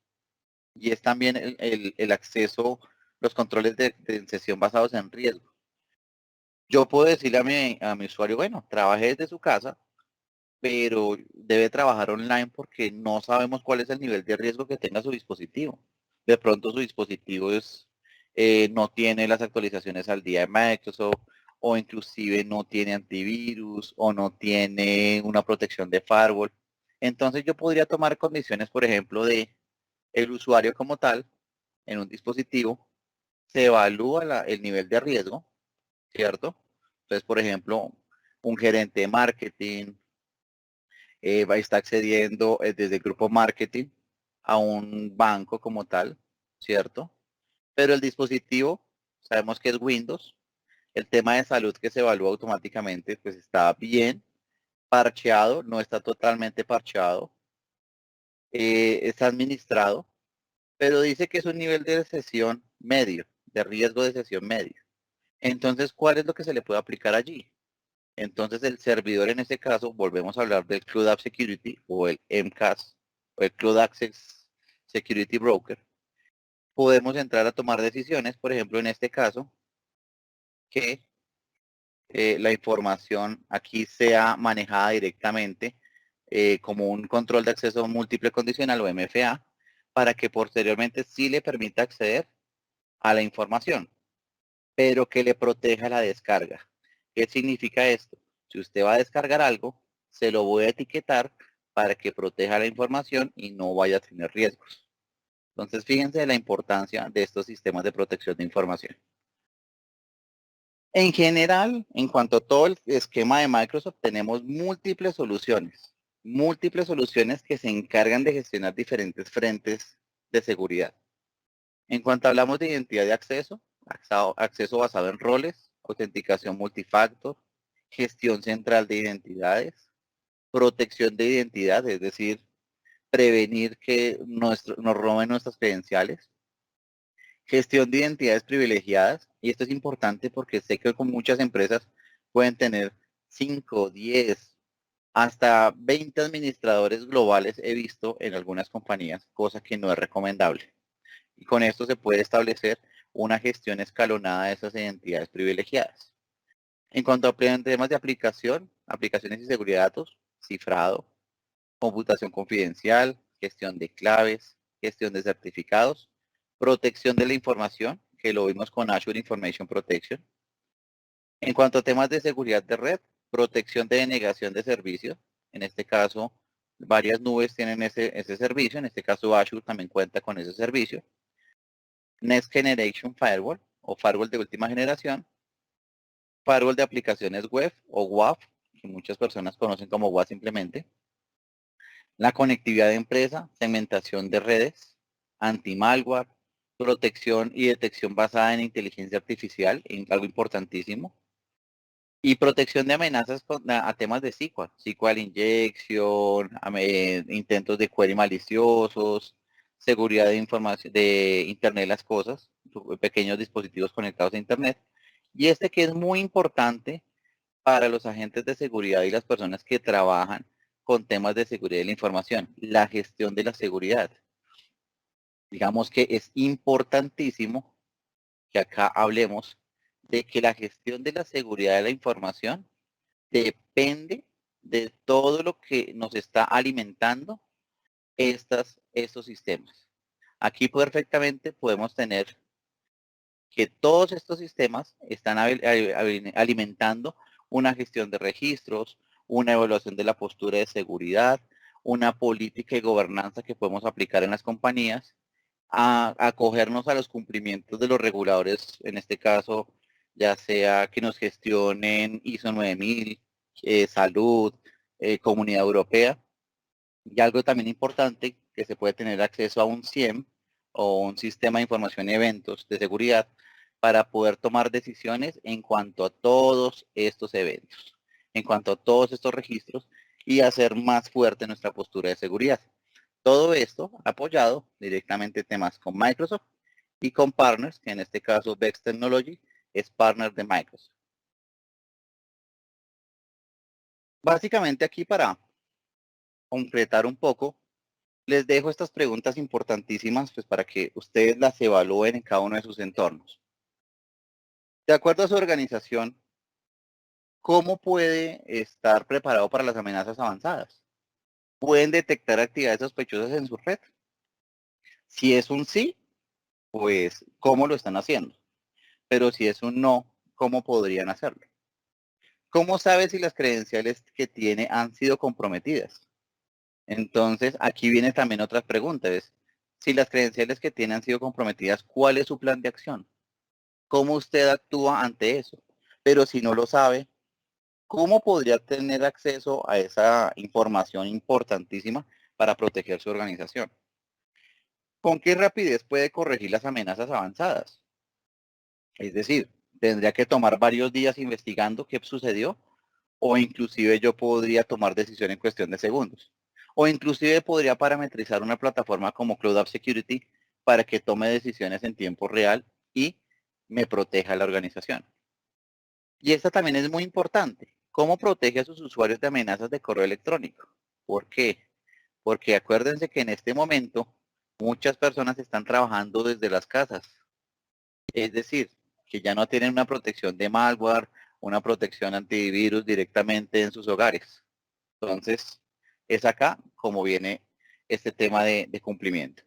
y es también el acceso, los controles de sesión basados en riesgo. Yo puedo decirle a mi usuario, bueno, trabaje desde su casa, pero debe trabajar online porque no sabemos cuál es el nivel de riesgo que tenga su dispositivo. De pronto su dispositivo no tiene las actualizaciones al día de Microsoft, o inclusive no tiene antivirus, o no tiene una protección de firewall. Entonces yo podría tomar condiciones, por ejemplo, de el usuario como tal en un dispositivo, se evalúa el nivel de riesgo, ¿cierto? Entonces, por ejemplo, un gerente de marketing, está accediendo desde el grupo marketing a un banco como tal, ¿cierto? Pero el dispositivo, sabemos que es Windows, el tema de salud que se evalúa automáticamente, pues está bien parcheado, no está totalmente parcheado, está administrado, pero dice que es un nivel de sesión medio, de riesgo de sesión medio. Entonces, ¿cuál es lo que se le puede aplicar allí? Entonces el servidor en este caso, volvemos a hablar del Cloud App Security o el MCAS o el Cloud Access Security Broker. Podemos entrar a tomar decisiones, por ejemplo, en este caso, que la información aquí sea manejada directamente como un control de acceso múltiple condicional o MFA, para que posteriormente sí le permita acceder a la información, pero que le proteja la descarga. ¿Qué significa esto? Si usted va a descargar algo, se lo voy a etiquetar para que proteja la información y no vaya a tener riesgos. Entonces, fíjense la importancia de estos sistemas de protección de información. En general, en cuanto a todo el esquema de Microsoft, tenemos múltiples soluciones que se encargan de gestionar diferentes frentes de seguridad. En cuanto hablamos de identidad de acceso basado en roles, autenticación multifactor, gestión central de identidades, protección de identidad, es decir, prevenir que nos roben nuestras credenciales, gestión de identidades privilegiadas, y esto es importante porque sé que con muchas empresas pueden tener 5, 10, hasta 20 administradores globales he visto en algunas compañías, cosa que no es recomendable. Y con esto se puede establecer una gestión escalonada de esas identidades privilegiadas. En cuanto a temas de aplicación, aplicaciones y seguridad de datos, cifrado, computación confidencial, gestión de claves, gestión de certificados, protección de la información, que lo vimos con Azure Information Protection. En cuanto a temas de seguridad de red, protección de denegación de servicios, en este caso varias nubes tienen ese servicio, en este caso Azure también cuenta con ese servicio. Next Generation Firewall o Firewall de última generación, Firewall de aplicaciones web o WAF, que muchas personas conocen como WAF simplemente, la conectividad de empresa, segmentación de redes, anti-malware, protección y detección basada en inteligencia artificial, algo importantísimo, y protección de amenazas a temas de SQL injection, intentos de query maliciosos, seguridad de información de Internet de las cosas, pequeños dispositivos conectados a Internet. Y este que es muy importante para los agentes de seguridad y las personas que trabajan con temas de seguridad de la información, la gestión de la seguridad. Digamos que es importantísimo que acá hablemos de que la gestión de la seguridad de la información depende de todo lo que nos está alimentando estos sistemas. Aquí perfectamente podemos tener que todos estos sistemas están alimentando una gestión de registros, una evaluación de la postura de seguridad, una política y gobernanza que podemos aplicar en las compañías, a acogernos a los cumplimientos de los reguladores, en este caso, ya sea que nos gestionen ISO 9000, salud, Comunidad Europea, y algo también importante, que se puede tener acceso a un SIEM o un sistema de información y eventos de seguridad para poder tomar decisiones en cuanto a todos estos eventos, en cuanto a todos estos registros y hacer más fuerte nuestra postura de seguridad. Todo esto apoyado directamente temas con Microsoft y con partners, que en este caso Vex Technology es partner de Microsoft. Básicamente aquí para concretar un poco, les dejo estas preguntas importantísimas pues, para que ustedes las evalúen en cada uno de sus entornos. De acuerdo a su organización, ¿cómo puede estar preparado para las amenazas avanzadas? ¿Pueden detectar actividades sospechosas en su red? Si es un sí, pues ¿cómo lo están haciendo? Pero si es un no, ¿cómo podrían hacerlo? ¿Cómo sabe si las credenciales que tiene han sido comprometidas? Entonces, aquí viene también otra pregunta, es, si las credenciales que tiene han sido comprometidas, ¿cuál es su plan de acción? ¿Cómo usted actúa ante eso? Pero si no lo sabe, ¿cómo podría tener acceso a esa información importantísima para proteger su organización? ¿Con qué rapidez puede corregir las amenazas avanzadas? Es decir, ¿tendría que tomar varios días investigando qué sucedió? O inclusive yo podría tomar decisión en cuestión de segundos. O inclusive podría parametrizar una plataforma como Cloud App Security para que tome decisiones en tiempo real y me proteja la organización. Y esta también es muy importante. ¿Cómo protege a sus usuarios de amenazas de correo electrónico? ¿Por qué? Porque acuérdense que en este momento muchas personas están trabajando desde las casas. Es decir, que ya no tienen una protección de malware, una protección antivirus directamente en sus hogares. Entonces, es acá como viene este tema de cumplimiento.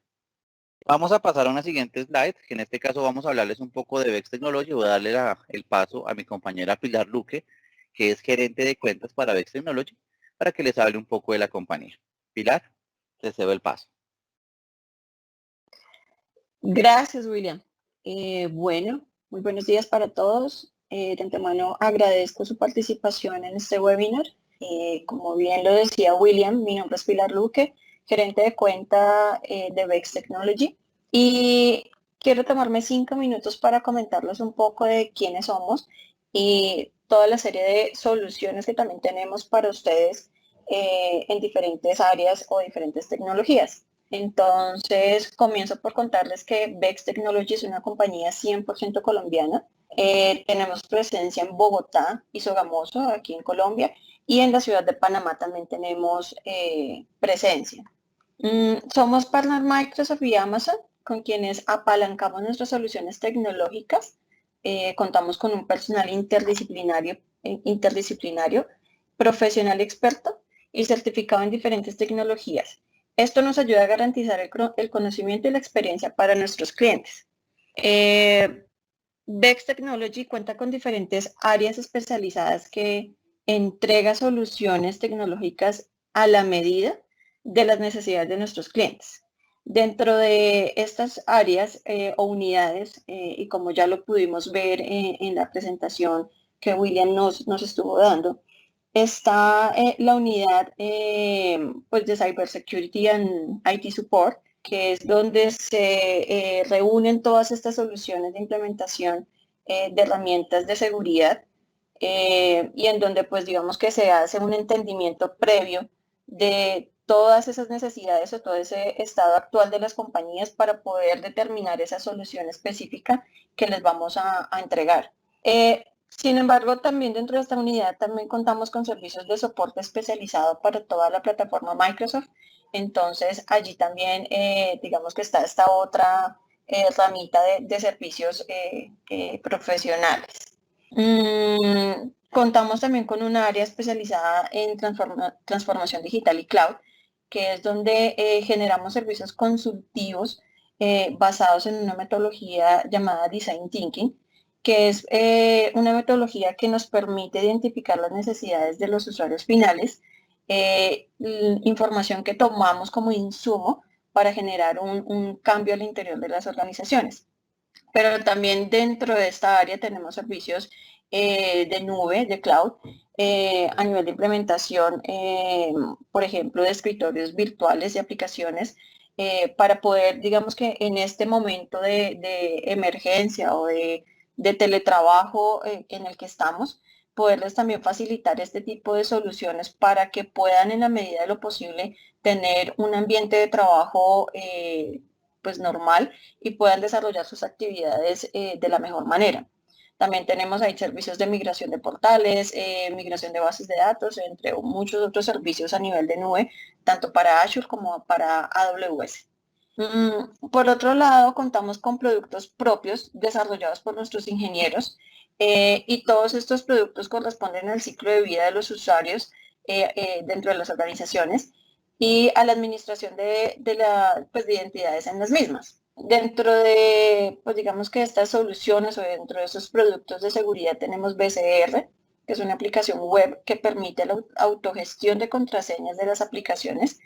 Vamos a pasar a una siguiente slide, que en este caso vamos a hablarles un poco de Vex Technology. Voy a darle el paso a mi compañera Pilar Luque, que es gerente de cuentas para Vex Technology, para que les hable un poco de la compañía. Pilar, te cedo el paso. Gracias, William. Bueno, muy buenos días para todos. De antemano agradezco su participación en este webinar. Como bien lo decía William, mi nombre es Pilar Luque, gerente de cuenta de Vex Technology. Y quiero tomarme 5 minutos para comentarles un poco de quiénes somos y toda la serie de soluciones que también tenemos para ustedes en diferentes áreas o diferentes tecnologías. Entonces, comienzo por contarles que Vex Technology es una compañía 100% colombiana. Tenemos presencia en Bogotá y Sogamoso, aquí en Colombia, y en la ciudad de Panamá también tenemos presencia. Somos partner Microsoft y Amazon, con quienes apalancamos nuestras soluciones tecnológicas. Contamos con un personal interdisciplinario, profesional experto y certificado en diferentes tecnologías. Esto nos ayuda a garantizar el conocimiento y la experiencia para nuestros clientes. Vex Technology cuenta con diferentes áreas especializadas que entrega soluciones tecnológicas a la medida de las necesidades de nuestros clientes. Dentro de estas áreas o unidades, y como ya lo pudimos ver en la presentación que William nos estuvo dando, está la unidad pues de Cybersecurity and IT Support, que es donde se reúnen todas estas soluciones de implementación de herramientas de seguridad y en donde pues digamos que se hace un entendimiento previo de todas esas necesidades o todo ese estado actual de las compañías para poder determinar esa solución específica que les vamos a entregar. Sin embargo, también dentro de esta unidad también contamos con servicios de soporte especializado para toda la plataforma Microsoft. Entonces, allí también, digamos que está esta otra ramita de servicios profesionales. Contamos también con un área especializada en transformación digital y cloud, que es donde generamos servicios consultivos basados en una metodología llamada Design Thinking, que es una metodología que nos permite identificar las necesidades de los usuarios finales, información que tomamos como insumo para generar un cambio al interior de las organizaciones. Pero también dentro de esta área tenemos servicios de nube, de cloud, a nivel de implementación, por ejemplo, de escritorios virtuales y aplicaciones, para poder, digamos que en este momento de emergencia o de teletrabajo en el que estamos, poderles también facilitar este tipo de soluciones para que puedan en la medida de lo posible tener un ambiente de trabajo pues normal y puedan desarrollar sus actividades de la mejor manera. También tenemos ahí servicios de migración de portales, migración de bases de datos, entre muchos otros servicios a nivel de nube, tanto para Azure como para AWS. Por otro lado, contamos con productos propios desarrollados por nuestros ingenieros y todos estos productos corresponden al ciclo de vida de los usuarios dentro de las organizaciones y a la administración de identidades en las mismas. Dentro de, pues digamos que estas soluciones o dentro de esos productos de seguridad tenemos BCR, que es una aplicación web que permite la autogestión de contraseñas de las aplicaciones.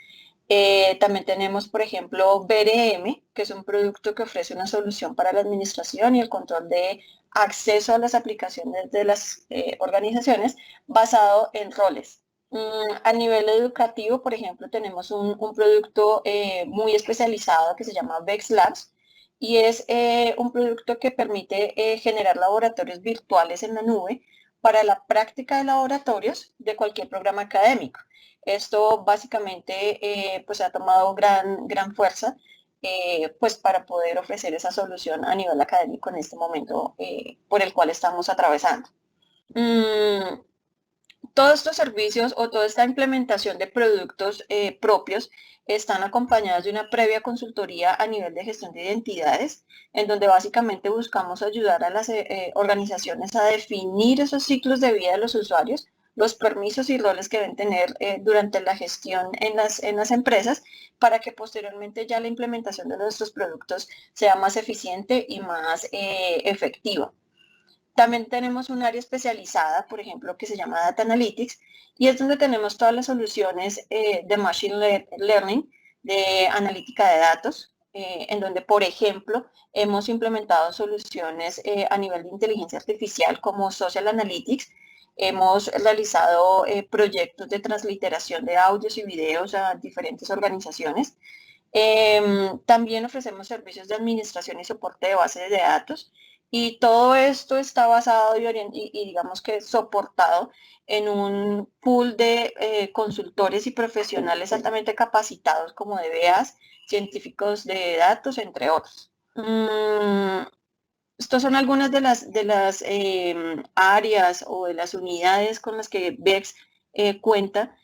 También tenemos, por ejemplo, BRM, que es un producto que ofrece una solución para la administración y el control de acceso a las aplicaciones de las organizaciones basado en roles. A nivel educativo, por ejemplo, tenemos un producto muy especializado que se llama Vex Labs y es un producto que permite generar laboratorios virtuales en la nube para la práctica de laboratorios de cualquier programa académico. Esto básicamente pues ha tomado gran fuerza pues para poder ofrecer esa solución a nivel académico en este momento por el cual estamos atravesando. Todos estos servicios o toda esta implementación de productos propios están acompañados de una previa consultoría a nivel de gestión de identidades, en donde básicamente buscamos ayudar a las organizaciones a definir esos ciclos de vida de los usuarios, los permisos y roles que deben tener durante la gestión en las empresas, para que posteriormente ya la implementación de nuestros productos sea más eficiente y más efectiva. También tenemos un área especializada, por ejemplo, que se llama Data Analytics, y es donde tenemos todas las soluciones de Machine Learning, de analítica de datos, en donde, por ejemplo, hemos implementado soluciones a nivel de inteligencia artificial como Social Analytics. Hemos realizado proyectos de transliteración de audios y videos a diferentes organizaciones. También ofrecemos servicios de administración y soporte de bases de datos y todo esto está basado y digamos que soportado en un pool de consultores y profesionales altamente capacitados como DBAs, científicos de datos, entre otros. Estas son algunas de las áreas o de las unidades con las que VEX cuenta,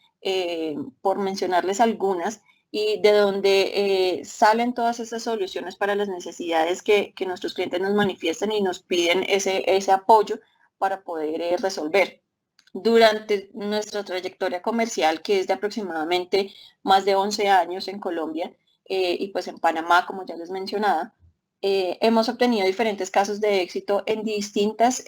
por mencionarles algunas, y de donde salen todas estas soluciones para las necesidades que nuestros clientes nos manifiestan y nos piden ese apoyo para poder resolver. Durante nuestra trayectoria comercial, que es de aproximadamente más de 11 años en Colombia y pues en Panamá, como ya les mencionaba, hemos obtenido diferentes casos de éxito en distintas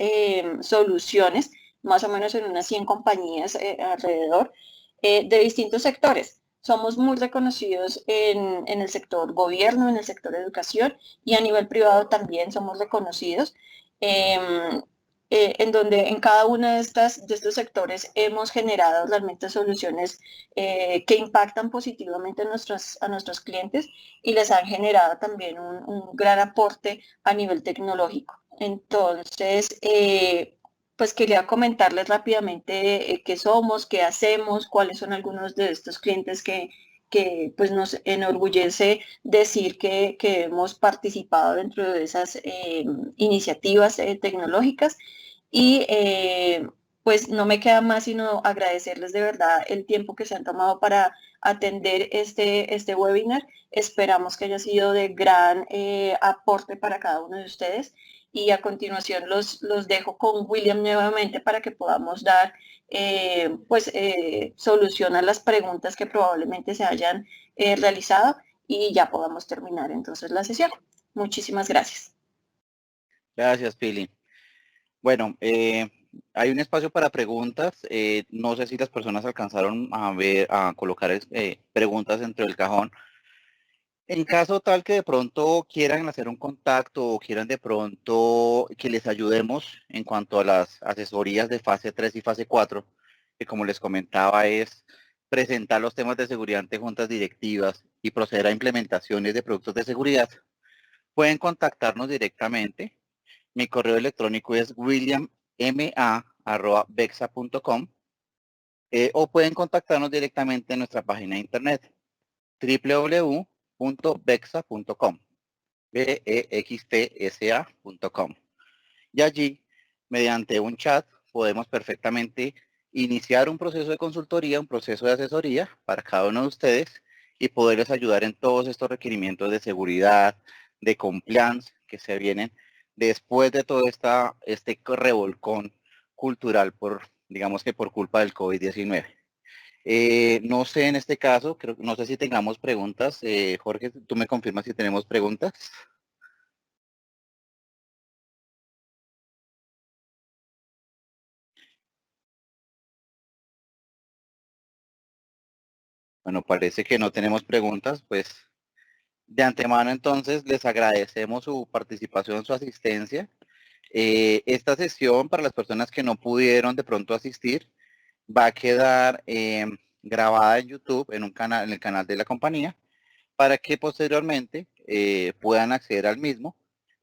soluciones, más o menos en unas 100 compañías alrededor de distintos sectores. Somos muy reconocidos en el sector gobierno, en el sector educación y a nivel privado también somos reconocidos. En donde en cada uno de estos sectores hemos generado realmente soluciones que impactan positivamente a nuestros clientes y les han generado también un gran aporte a nivel tecnológico. Entonces, pues quería comentarles rápidamente qué somos, qué hacemos, cuáles son algunos de estos clientes que pues nos enorgullece decir que hemos participado dentro de esas iniciativas tecnológicas y pues no me queda más sino agradecerles de verdad el tiempo que se han tomado para atender este webinar. Esperamos que haya sido de gran aporte para cada uno de ustedes y a continuación los dejo con William nuevamente para que podamos dar solución a las preguntas que probablemente se hayan realizado y ya podamos terminar entonces la sesión. Muchísimas gracias. Gracias, Pili. Bueno, hay un espacio para preguntas. No sé si las personas alcanzaron a colocar preguntas dentro del cajón. En caso tal que de pronto quieran hacer un contacto o quieran de pronto que les ayudemos en cuanto a las asesorías de fase 3 y fase 4, que como les comentaba es presentar los temas de seguridad ante juntas directivas y proceder a implementaciones de productos de seguridad, pueden contactarnos directamente. Mi correo electrónico es williamma bexa.com o pueden contactarnos directamente en nuestra página de internet www.bexa.com bextsa.com y allí, mediante un chat, podemos perfectamente iniciar un proceso de consultoría, un proceso de asesoría para cada uno de ustedes y poderles ayudar en todos estos requerimientos de seguridad, de compliance que se vienen después de todo este revolcón cultural digamos que por culpa del COVID-19. No sé en este caso, no sé si tengamos preguntas. Jorge, ¿tú me confirmas si tenemos preguntas? Bueno, parece que no tenemos preguntas, pues de antemano entonces les agradecemos su participación, su asistencia. Esta sesión para las personas que no pudieron de pronto asistir va a quedar grabada en YouTube en en el canal de la compañía para que posteriormente puedan acceder al mismo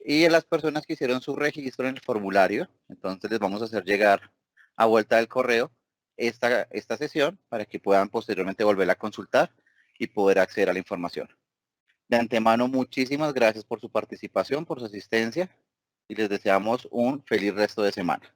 y a las personas que hicieron su registro en el formulario, entonces les vamos a hacer llegar a vuelta del correo esta sesión para que puedan posteriormente volverla a consultar y poder acceder a la información. De antemano, muchísimas gracias por su participación, por su asistencia y les deseamos un feliz resto de semana.